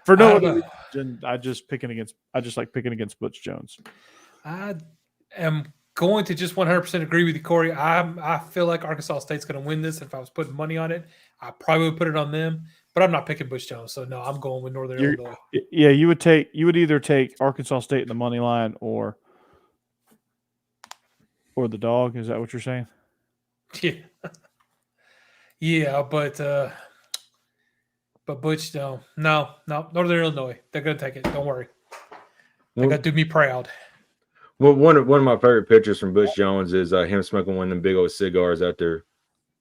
For no other reason, I just like picking against Butch Jones. I am going to just 100% agree with you, Corey. I feel like Arkansas State's going to win this. If I was putting money on it, I probably would put it on them. But I'm not picking Butch Jones, so no, I'm going with Northern Illinois. Yeah, you would either take Arkansas State in the money line or the dog. Is that what you're saying? Yeah. Yeah, but Butch, no, Northern Illinois, they're gonna take it. Don't worry, they're gonna do me proud. Well, one of my favorite pictures from Butch Jones is him smoking one of them big old cigars after,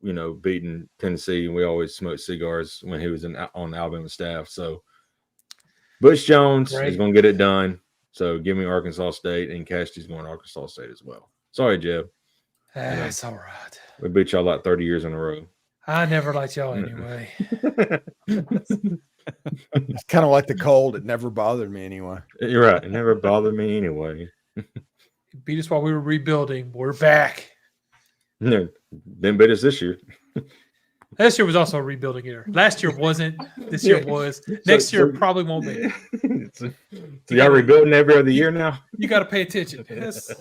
beating Tennessee. And we always smoked cigars when he was on the Alabama staff. So Butch Jones is going to get it done. So give me Arkansas State, and Cassidy's going to Arkansas State as well. Sorry, Jeb. That's all right. We beat y'all like 30 years in a row. I never liked y'all anyway. It's kind of like the cold. It never bothered me anyway. You're right. It never bothered me anyway. Beat us while we were rebuilding. We're back. No, didn't beat us this year. Last year was also a rebuilding year. Last year wasn't. This year was. Next year probably won't be. So y'all rebuilding every other year now? You got to pay attention. Yes.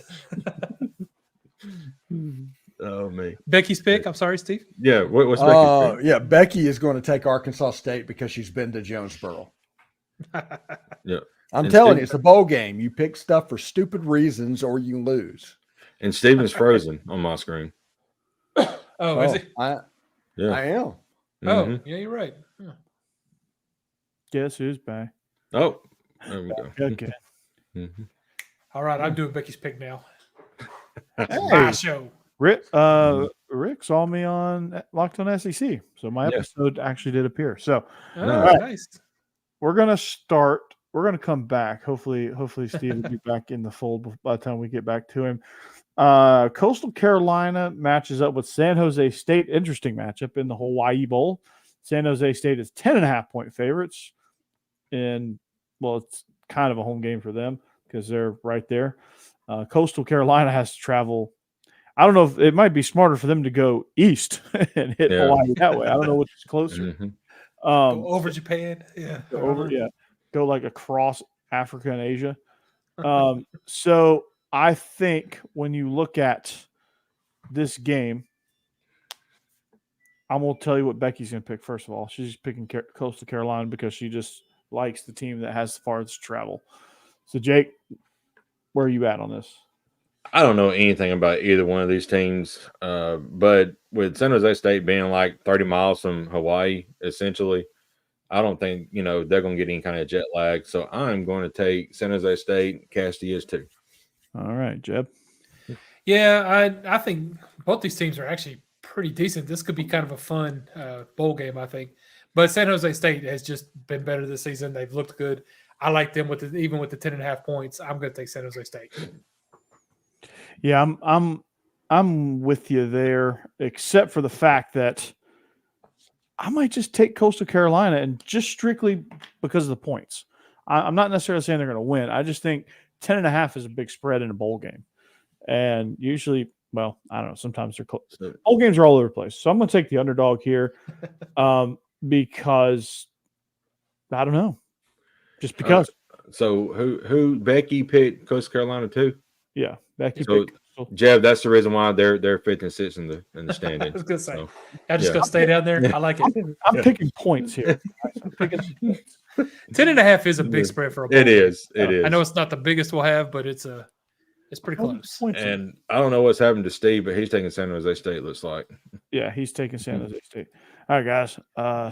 Oh, man. Becky's pick. I'm sorry, Steve. Yeah. What's Becky's pick? Yeah, Becky is going to take Arkansas State because she's been to Jonesboro. Yeah. I'm telling you, it's a bowl game. You pick stuff for stupid reasons or you lose. And Steven's frozen on my screen. Oh, is it? I am. Oh, yeah, you're right. Huh. Guess who's back? Oh, there we go. Okay. Mhm. All right, I'm doing Becky's pick now. Hey, My show. Rick saw me on Locked On SEC, so my episode actually did appear. So Oh, nice. we're gonna start. We're gonna come back. Hopefully Steve will be back in the fold by the time we get back to him. Coastal Carolina matches up with San Jose State. Interesting matchup in the Hawaii Bowl. San Jose State is 10.5-point favorites, and it's kind of a home game for them because they're right there. Coastal Carolina has to travel. I don't know if it might be smarter for them to go east and hit Hawaii that way. I don't know which is closer. Mm-hmm. Go over Japan. Yeah. Go like across Africa and Asia. So I think when you look at this game, I'm going to tell you what Becky's going to pick. First of all, she's picking Coastal Carolina because she just likes the team that has the farthest travel. So Jake, where are you at on this? I don't know anything about either one of these teams, but with San Jose State being like 30 miles from Hawaii, essentially, I don't think, they're going to get any kind of jet lag. So I'm going to take San Jose State. Cassidy is too. All right, Jeb. Yeah, I think both these teams are actually pretty decent. This could be kind of a fun bowl game, I think. But San Jose State has just been better this season. They've looked good. I like them even with the 10.5 points. I'm going to take San Jose State. Yeah, I'm with you there, except for the fact that I might just take Coastal Carolina, and just strictly because of the points. I'm not necessarily saying they're going to win. I just think 10.5 is a big spread in a bowl game, and usually, I don't know. Sometimes they're close. Bowl games are all over the place, so I'm going to take the underdog here, because I don't know, just because. So who Becky picked Coastal Carolina too? Yeah, Becky. So, Jeb, that's the reason why they're 5th and 6th in the standings. I was gonna say, I'm just gonna stay down there. I like it. I'm picking points here. 10.5 is a big spread for a bowl. It is. It is. I know it's not the biggest we'll have, but it's pretty close. And I don't know what's happened to Steve, but he's taking San Jose State. Looks like. Yeah, he's taking San Jose State. All right, guys.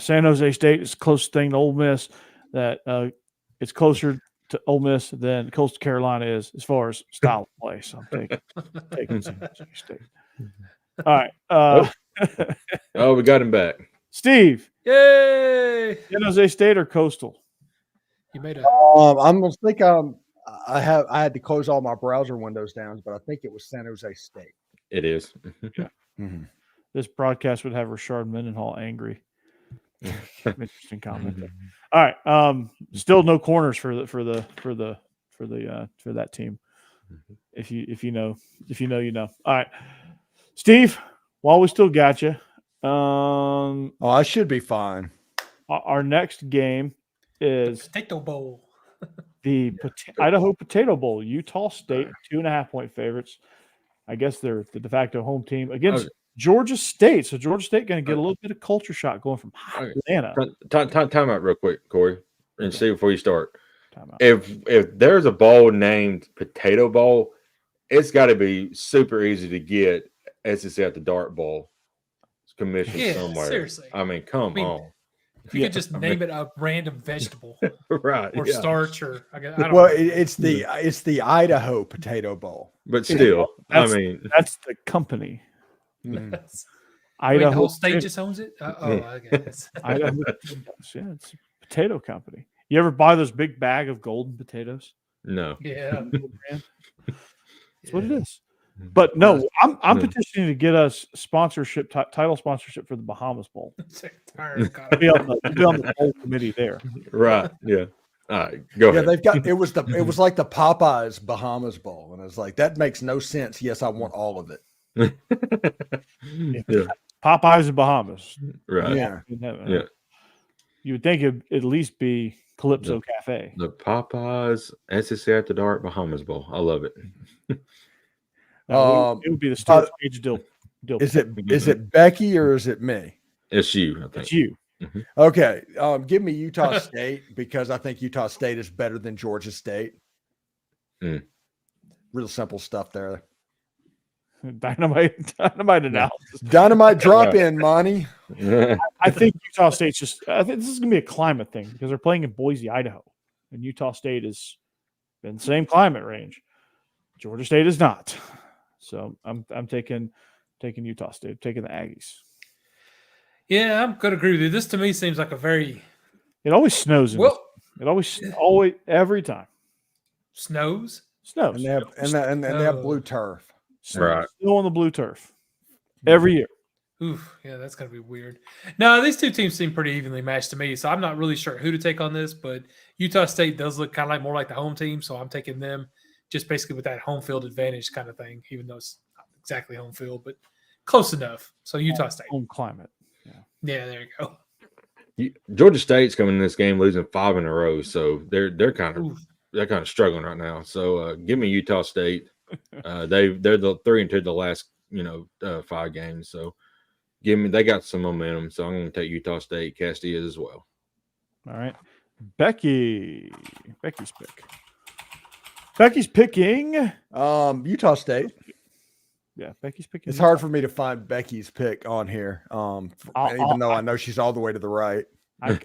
San Jose State is the closest thing to Ole Miss. That it's closer to Ole Miss than Coastal Carolina is as far as style of play. So I'm taking San Jose State. All right. We got him back. Steve. Yay! San Jose State or Coastal? You made I'm gonna think I had to close all my browser windows down, but I think it was San Jose State. It is. Yeah. Mm-hmm. This broadcast would have Rashard Mendenhall angry. Interesting comment there. All right. Still no corners for that team. If you know, you know. All right. Steve, while we still got you, I should be fine. Our next game is Potato Bowl. the Idaho Potato Bowl. Utah State, 2.5-point favorites. I guess they're the de facto home team against Georgia State. So Georgia State going to get a little bit of culture shock going from Atlanta. Time out real quick, Corey, and see before you start. If there's a bowl named Potato Bowl, it's got to be super easy to get SEC at the Dart Bowl. It's commissioned somewhere. Seriously. I mean, come on. If you could just name it a random vegetable, right? Or starch, or I don't well, know. it's the Idaho Potato Bowl. But still, that's the company. Idaho the whole state just owns it. I guess. Idaho, it's a potato company. You ever buy those big bag of golden potatoes? No. Yeah. That's what it is. But no, I'm Yeah. petitioning to get us sponsorship, title sponsorship for the Bahamas Bowl. Tired, I'll be on the bowl committee there. Right. Yeah. All right. Go Yeah, ahead. they've got it was like the Popeyes Bahamas Bowl, and I was like, that makes no sense. Yes, I want all of it. Yeah. Popeyes and Bahamas. Right. Yeah. Yeah. You would think it'd at least be Calypso Cafe. The Popeyes SEC After Dark Bahamas Bowl. I love it. No, it would be the Stewart Page deal. Is it Becky or is it me? It's you, I think. It's you. Okay, give me Utah State because I think Utah State is better than Georgia State. Real simple stuff there. Dynamite analysis. Dynamite drop in, Monty. I think Utah State's just. I think this is going to be a climate thing because they're playing in Boise, Idaho, and Utah State is in the same climate range. Georgia State is not. So I'm taking Utah State, taking the Aggies. Yeah, I'm going to agree with you. This to me seems like a very. It always snows. It always every time Snows. snows. And they have blue turf. Right. Snow on the blue turf every year. Oof, yeah, that's going to be weird. No, these two teams seem pretty evenly matched to me, so I'm not really sure who to take on this, but Utah State does look kind of more like the home team, so I'm taking them just basically with that home field advantage kind of thing, even though it's not exactly home field, but close enough. So Utah State. Home climate. Yeah, there you go. Georgia State's coming in this game losing 5 in a row, so they're kind of struggling right now. So give me Utah State. They're the 3-2 the last 5 games. So they got some momentum. So I'm going to take Utah State. Castilla as well. All right, Becky's pick. Becky's picking Utah State. Yeah, Becky's picking. It's hard for me to find Becky's pick on here, even though I know she's all the way to the right. I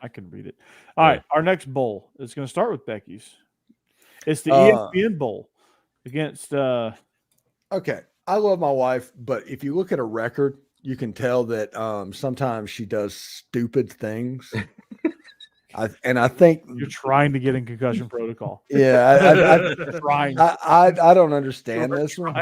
can read it. All right, our next bowl is going to start with Becky's. It's the ESPN Bowl against. Okay, I love my wife, but if you look at a record, you can tell that sometimes she does stupid things. I think You're trying to get in concussion protocol. Yeah, trying. I don't understand this one.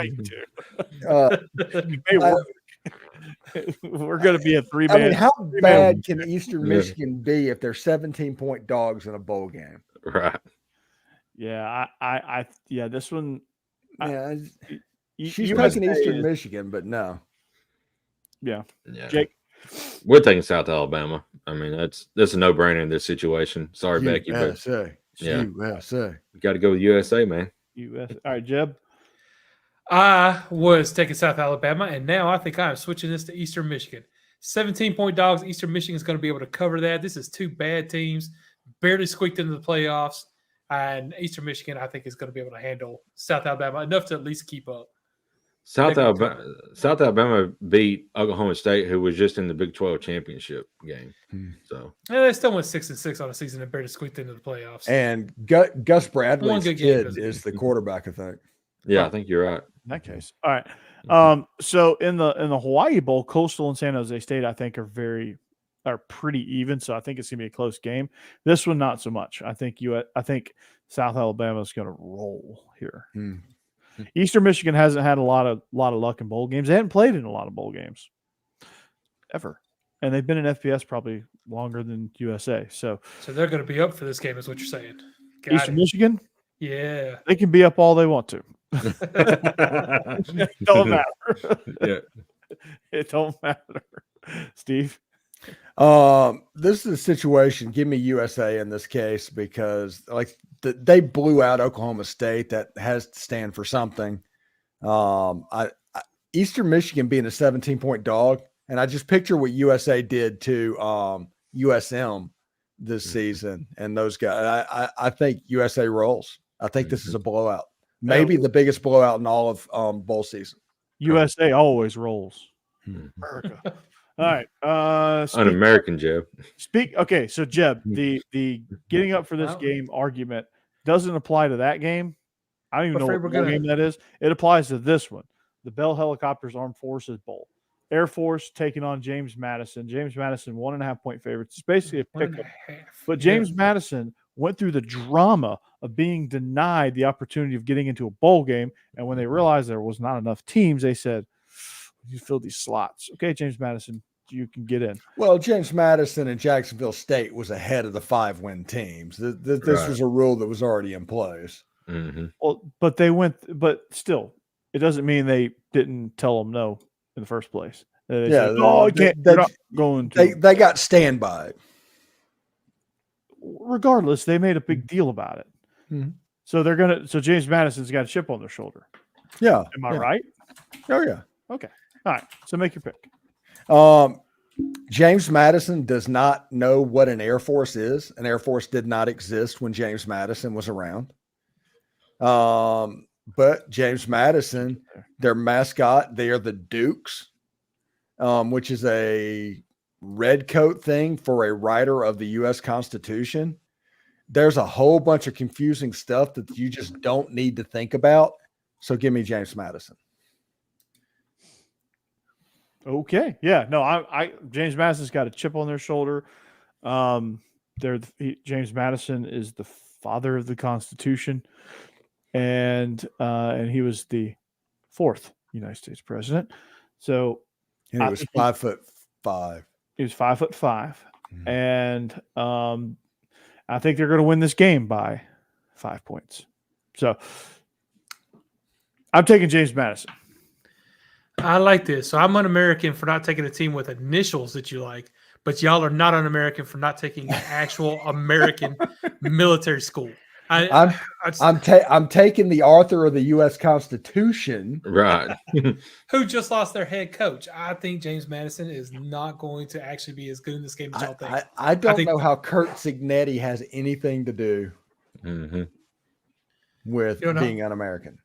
We're going to be a 3-man. I mean, how bad can Eastern Michigan be if they're 17-point dogs in a bowl game? Right. Yeah, yeah, this one. Yeah, she's picking Eastern Michigan, but no. Yeah. Jake. We're taking South Alabama. I mean, that's a no-brainer in this situation. Sorry, Becky, but USA. You got to go with USA, man. USA. All right, Jeb. I was taking South Alabama, and now I think I'm switching this to Eastern Michigan. 17-point dogs. Eastern Michigan is going to be able to cover that. This is 2 bad teams, barely squeaked into the playoffs, and Eastern Michigan, I think, is going to be able to handle South Alabama enough to at least keep up. South Alabama beat Oklahoma State, who was just in the Big 12 championship game. So they still went 6-6 on a season and barely squeaked into the playoffs. And Gus Bradley's kid is the quarterback, I think. Yeah, I think you're right. In that case, all right. So in the Hawaii Bowl, Coastal and San Jose State, I think are pretty even. So I think it's gonna be a close game. This one, not so much. I think South Alabama is gonna roll here. Eastern Michigan hasn't had a lot of luck in bowl games. They haven't played in a lot of bowl games ever, and they've been in FBS probably longer than USA. So they're going to be up for this game, is what you're saying. Eastern Michigan, yeah, they can be up all they want to. It don't matter. Yeah, it don't matter. Steve. This is a situation. Give me USA in this case because they blew out Oklahoma State. That has to stand for something. Eastern Michigan being a 17-point dog, and I just picture what USA did to USM this season, and those guys. I think USA rolls. I think this is a blowout, maybe the biggest blowout in all of bowl season. USA always rolls. America. All right. An American Jeb. Okay, so Jeb, the getting up for this game argument doesn't apply to that game. I don't even know what game that is. It applies to this one, the Bell Helicopters Armed Forces Bowl. Air Force taking on James Madison. James Madison 1.5 point favorites. It's basically a pickup. But James Madison went through the drama of being denied the opportunity of getting into a bowl game. And when they realized there was not enough teams, they said, you fill these slots. Okay, James Madison, you can get in. Well, James Madison and Jacksonville State was ahead of the 5-win teams. This was a rule that was already in place. Mm-hmm. Well, but still, it doesn't mean they didn't tell them no in the first place. They said, they're not going to. They got standby. Regardless, they made a big deal about it. Mm-hmm. So James Madison's got a chip on their shoulder. Yeah. Am I right? Oh, yeah. Okay. All right. So make your pick. James Madison does not know what an Air Force is. An Air Force did not exist when James Madison was around. But James Madison, their mascot, they are the Dukes, which is a red coat thing for a writer of the U.S. Constitution. There's a whole bunch of confusing stuff that you just don't need to think about. So give me James Madison. Okay. Yeah. No, James Madison's got a chip on their shoulder. James Madison is the father of the Constitution, and he was the 4th United States president. So and he was 5'5". He was 5'5", Mm-hmm. and I think they're going to win this game by 5 points. So I'm taking James Madison. I like this. So I'm un-American for not taking a team with initials that you like, but y'all are not un-American for not taking an actual American military school. I'm taking the author of the U.S. Constitution, right? Who just lost their head coach. I think James Madison is not going to actually be as good in this game as y'all think. I don't know how Kurt Signetti has anything to do with being un-American.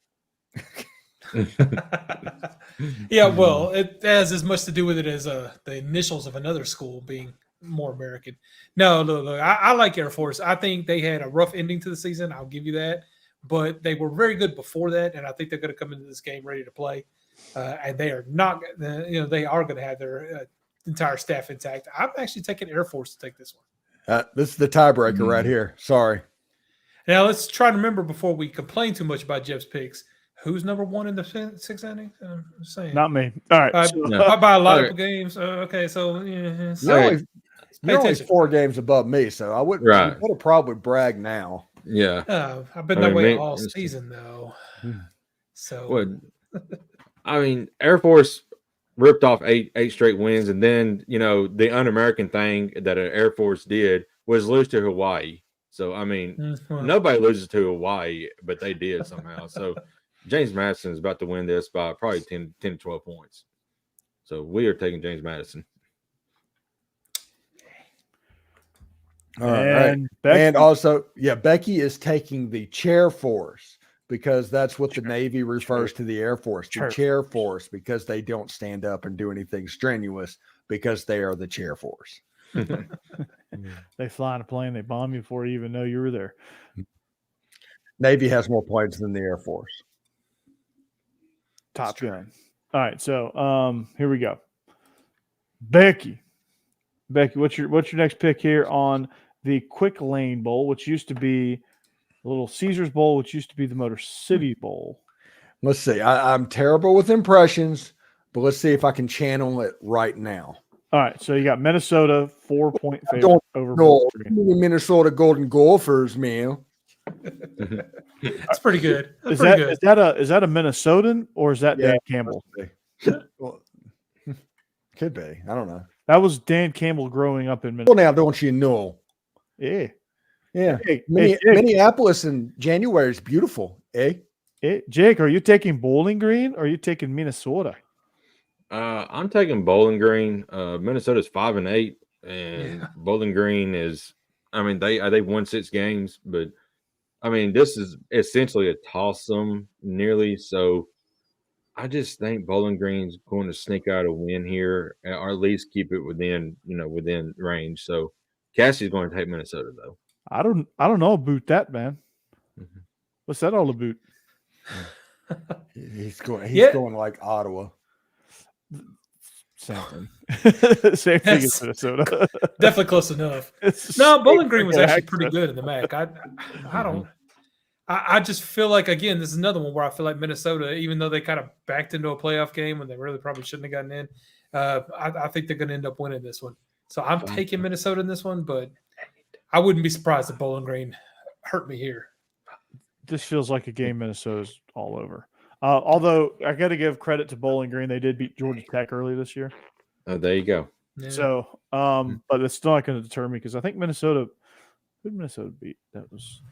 Yeah, well, it has as much to do with it as the initials of another school being more American. No, look, I like Air Force. I think they had a rough ending to the season. I'll give you that. But they were very good before that, and I think they're going to come into this game ready to play. And they are not, they are going to have their entire staff intact. I'm actually taking Air Force to take this one. This is the tiebreaker right here. Sorry. Now, let's try to remember before we complain too much about Jeb's picks. Who's number 1 in the 6th inning? I'm just saying. Not me. All right. By a lot of games. Okay, so yeah. You're only 4 games above me, so I wouldn't. Right. You would probably brag now. Yeah. I've been that way all season, though. So, Air Force ripped off eight straight wins, and then the un-American thing that an Air Force did was lose to Hawaii. So nobody loses to Hawaii, but they did somehow. So James Madison is about to win this by probably 10 to 12 points. So we are taking James Madison. All right. And also, Becky is taking the chair force because that's what the Navy refers to the Air Force, the chair force, because they don't stand up and do anything strenuous because they are the chair force. They fly in a plane, they bomb you before you even know you were there. Navy has more planes than the Air Force. Top Gun. All right, so here we go. Becky, what's your next pick here on the Quick Lane Bowl, which used to be a little Caesars Bowl, which used to be the Motor City Bowl? Let's see. I'm terrible with impressions, but let's see if I can channel it right now. All right, so you got Minnesota 4-point favorite over Minnesota Golden Gophers, man. That's pretty good. Is that a Minnesotan or is that Dan Campbell? Well, could be. I don't know. That was Dan Campbell growing up in Minnesota. Well, now don't you know? Yeah. Hey, Minneapolis in January is beautiful, eh? Hey, Jake, are you taking Bowling Green or are you taking Minnesota? I'm taking Bowling Green. Minnesota's 5-8, and Bowling Green is. They won 6 games, but this is essentially a toss-em nearly. So I just think Bowling Green's going to sneak out a win here, or at least keep it within range. So Cassie's going to take Minnesota though. I don't know about that, man. Mm-hmm. What's that all about? He's going like Ottawa. Same thing. Same thing as Minnesota. Definitely close enough. No, Bowling Green was actually pretty good in the MAC. I just feel like, again, this is another one where I feel like Minnesota, even though they kind of backed into a playoff game when they really probably shouldn't have gotten in, I think they're going to end up winning this one. So I'm taking Minnesota in this one, but I wouldn't be surprised if Bowling Green hurt me here. This feels like a game Minnesota's all over. Although I got to give credit to Bowling Green. They did beat Georgia Tech early this year. Oh, there you go. Yeah. So, but it's still not going to deter me because I think Minnesota – who did Minnesota beat? That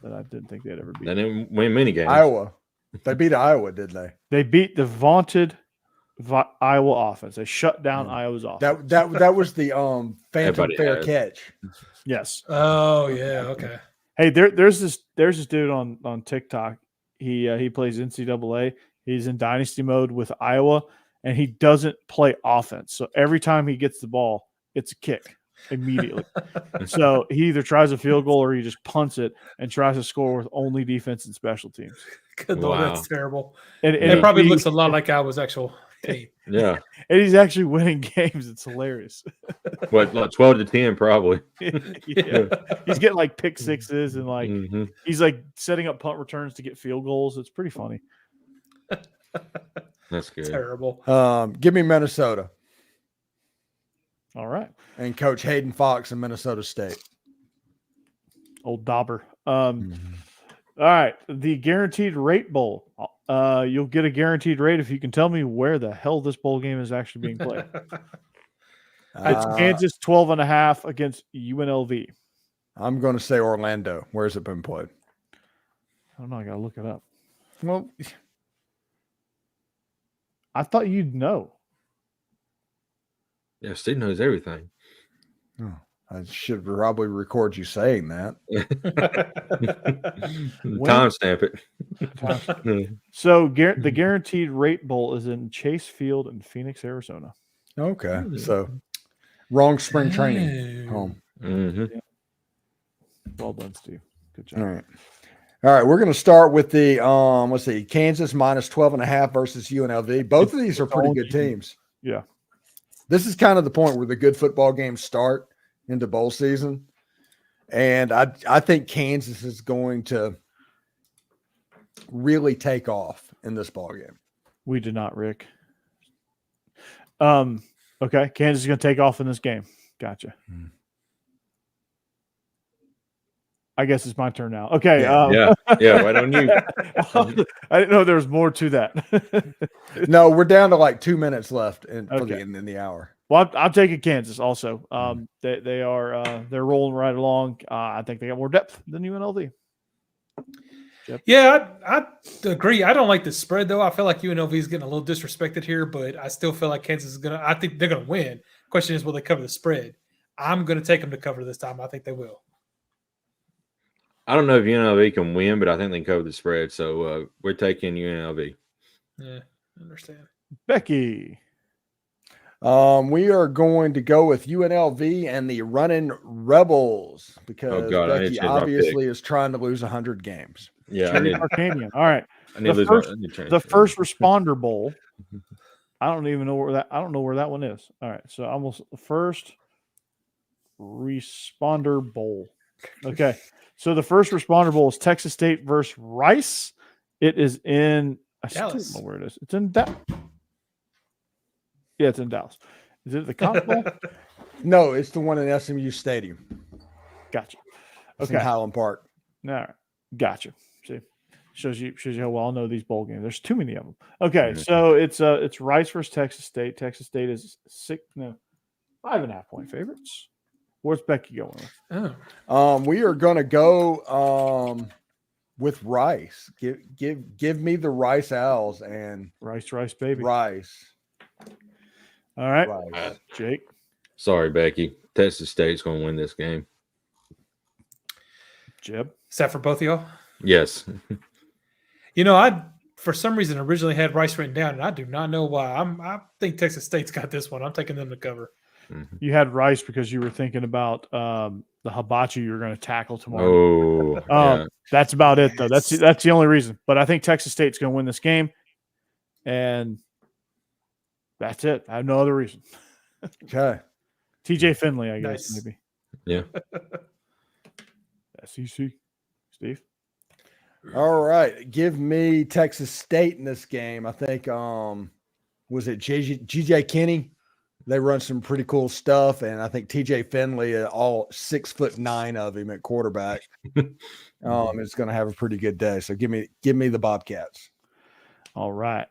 I didn't think they'd ever beat. They didn't win many games. Iowa. They beat Iowa, did they? They beat the vaunted Iowa offense. They shut down Iowa's offense. That was the phantom Everybody fair has. catch. Yes. Oh, yeah. Okay. Hey, there's this dude on TikTok. He plays NCAA. He's in dynasty mode with Iowa, and he doesn't play offense. So every time he gets the ball, it's a kick immediately. So he either tries a field goal or he just punts it and tries to score with only defense and special teams. Good Lord, Wow. that's terrible. And It probably looks a lot like Iowa's actual team. Yeah. And he's actually winning games. It's hilarious. What, like 12-10 probably. Yeah. He's getting like pick sixes and like Mhm. he's like setting up punt returns to get field goals. It's pretty funny. That's good. Terrible. Give me Minnesota All right. and Coach Hayden Fox in Minnesota State. Old Dauber. All right. The Guaranteed Rate Bowl. You'll get a guaranteed rate if you can tell me where the hell this bowl game is actually being played. It's Kansas 12.5 against UNLV. I'm going to say Orlando. Where's it been played? I don't know. I got to look it up. Well, I thought you'd know. Yeah, Steve knows everything. I should probably record you saying that. Timestamp it. So the Guaranteed Rate Bowl is in Chase Field in Phoenix, Arizona. Okay. So wrong spring training home. Mm-hmm. Well done, Steve. Good job. All right. All right. We're going to start with the, let's see, Kansas minus 12.5 versus UNLV. Both of these are pretty good teams. Yeah. This is kind of the point where the good football games start into bowl season. And I think Kansas is going to really take off in this ball game. We did not, Rick. Okay. Kansas is going to take off in this game. Gotcha. I guess it's my turn now. Okay. Yeah, right on you. I didn't know there was more to that. No, we're down to like 2 minutes left in Okay. the hour. Well, I'm taking Kansas also. They are they're rolling right along. I think they got more depth than UNLV. Yeah, I agree. I don't like the spread, though. I feel like UNLV is getting a little disrespected here, but I still feel like Kansas is going to – I think they're going to win. Question is, will they cover the spread? I'm going to take them to cover this time. I think they will. I don't know if UNLV can win, but I think they can cover the spread. So we're taking UNLV. Yeah, I understand. Becky. We are going to go with UNLV and the running Rebels because God, I need to Becky change my obviously is trying to lose 100 games. Yeah, I Cherry need, Arcanian. All right. I need to lose first- I need to change The it. First Responder Bowl. I don't know where that one is. All right. So almost the First Responder Bowl. Okay. So the First Responder Bowl is Texas State versus Rice. It is in Dallas. Still don't know where it is. It's in Dallas. Yeah, it's in Dallas. Is it the Cotton Bowl? No, it's the one in SMU Stadium. Gotcha. It's in Okay. Highland Park. All right. Gotcha. See, shows you how well I know these bowl games. There's too many of them. Okay, so it's Rice versus Texas State. Texas State is 5.5 point favorites. Where's Becky going with? Oh. We are going to go with Rice. Give me the Rice Owls and Rice, baby. Rice. All right, Rice. Jake. Sorry, Becky. Texas State's going to win this game. Jeb. Is that for both of y'all? Yes. I for some reason originally had Rice written down, and I do not know why. I think Texas State's got this one. I'm taking them to cover. You had Rice because you were thinking about the hibachi you're going to tackle tomorrow. Oh, yeah. That's about it, though. That's the only reason. But I think Texas State's going to win this game, and that's it. I have no other reason. Okay. TJ Finley, I guess, Nice. maybe. Yeah. SEC. Steve? All right. Give me Texas State in this game. I think was it GJ Kinney? They run some pretty cool stuff, and I think TJ Finley, all 6'9" of him at quarterback, is going to have a pretty good day. So give me the Bobcats. All right.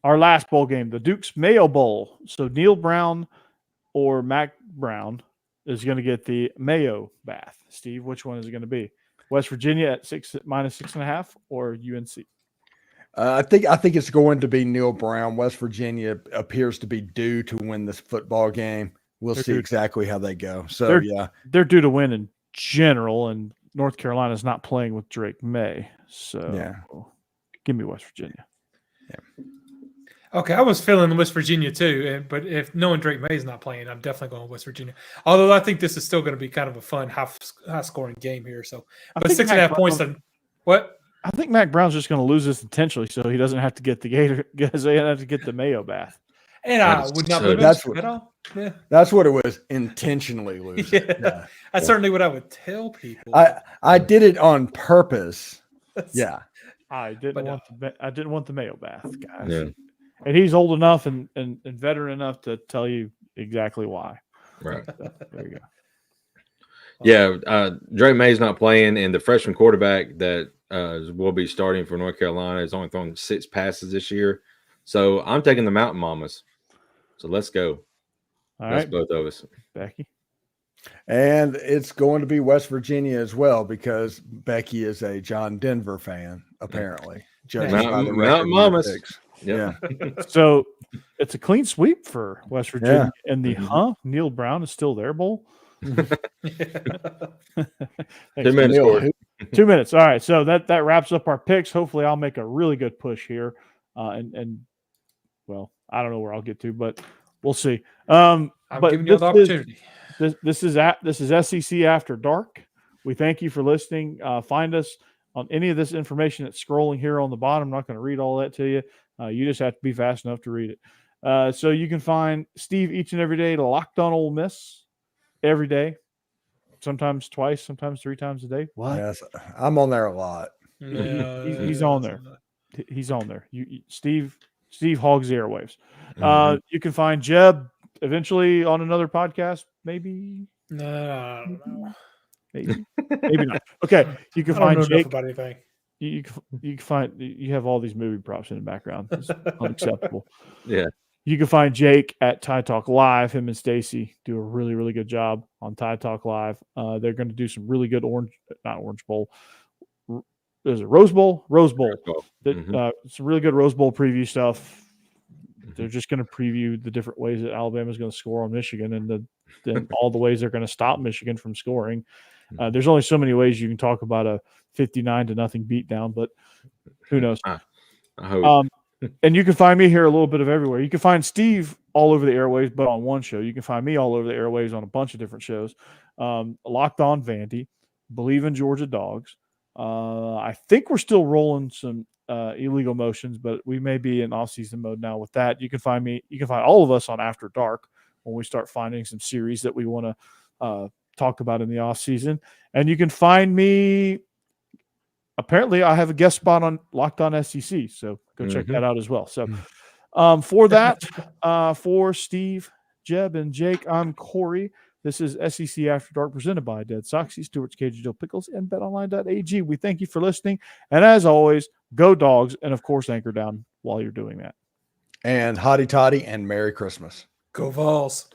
Our last bowl game, the Duke's Mayo Bowl. So Neil Brown or Mac Brown is going to get the Mayo bath. Steve, which one is it going to be? West Virginia at -6.5 or UNC? I think it's going to be Neil Brown. West Virginia appears to be due to win this football game. We'll see exactly how they go. So they're due to win in general, and North Carolina is not playing with Drake May. So give me West Virginia. Yeah. Okay, I was feeling West Virginia too, but if knowing Drake May is not playing, I'm definitely going West Virginia. Although I think this is still going to be kind of a fun, high scoring game here. So, but 6.5 points. What? I think Mac Brown's just going to lose this intentionally, so he doesn't have to get the Mayo bath. And I would not lose at all. Yeah. That's what it was. Intentionally lose. Yeah. That's certainly what I would tell people. I did it on purpose. Yeah. I didn't want the Mayo bath, guys. Yeah. And he's old enough and veteran enough to tell you exactly why. Right. So, there you go. Yeah. Drake May's not playing, and the freshman quarterback that will be starting for North Carolina is only thrown 6 passes this year. So I'm taking the Mountain Mamas. So let's go. All That's right, both of us. Becky. And it's going to be West Virginia as well because Becky is a John Denver fan, apparently. Mountain Mamas. Yeah. So it's a clean sweep for West Virginia. And the Neil Brown is still there, Bowl. 2 Thanks, minutes. Neil. 2 minutes. All right. So that wraps up our picks. Hopefully I'll make a really good push here. And well, I don't know where I'll get to, but we'll see. I'm giving you the opportunity. This is SEC After Dark. We thank you for listening. Find us on any of this information that's scrolling here on the bottom. I'm not going to read all that to you. You just have to be fast enough to read it. So you can find Steve each and every day Locked On Ole Miss every day, sometimes twice, sometimes 3 times a day. What? Yes, I'm on there a lot. He's on there. He's on there. Steve hogs the airwaves. You can find Jeb eventually on another podcast, maybe. No. Maybe not. Okay, you can find Jake. About anything. You can find you have all these movie props in the background. It's unacceptable. Yeah. You can find Jake at Tide Talk Live. Him and Stacey do a really, really good job on Tide Talk Live. They're going to do some really good Orange Bowl. There's a Rose Bowl. Some really good Rose Bowl preview stuff. They're just going to preview the different ways that Alabama is going to score on Michigan and then all the ways they're going to stop Michigan from scoring. There's only so many ways you can talk about a 59-0 beatdown, but who knows? I hope. And you can find me here a little bit of everywhere. You can find Steve all over the airwaves, but on one show. You can find me all over the airwaves on a bunch of different shows. Locked On Vandy, Bleav In Georgia Dawgs. I think we're still rolling some illegal motions, but we may be in off-season mode now with that. You can find all of us on After Dark when we start finding some series that we want to talk about in the off-season. And you can find me. Apparently, I have a guest spot on Locked On SEC, so go check that out as well. So for that, for Steve, Jeb, and Jake, I'm Corey. This is SEC After Dark presented by DeadSoxy, Stewart's Cajun Dill Pickles, and BetOnline.ag. We thank you for listening. And as always, go Dogs, and of course, anchor down while you're doing that. And hotty toddy and Merry Christmas. Go Vols.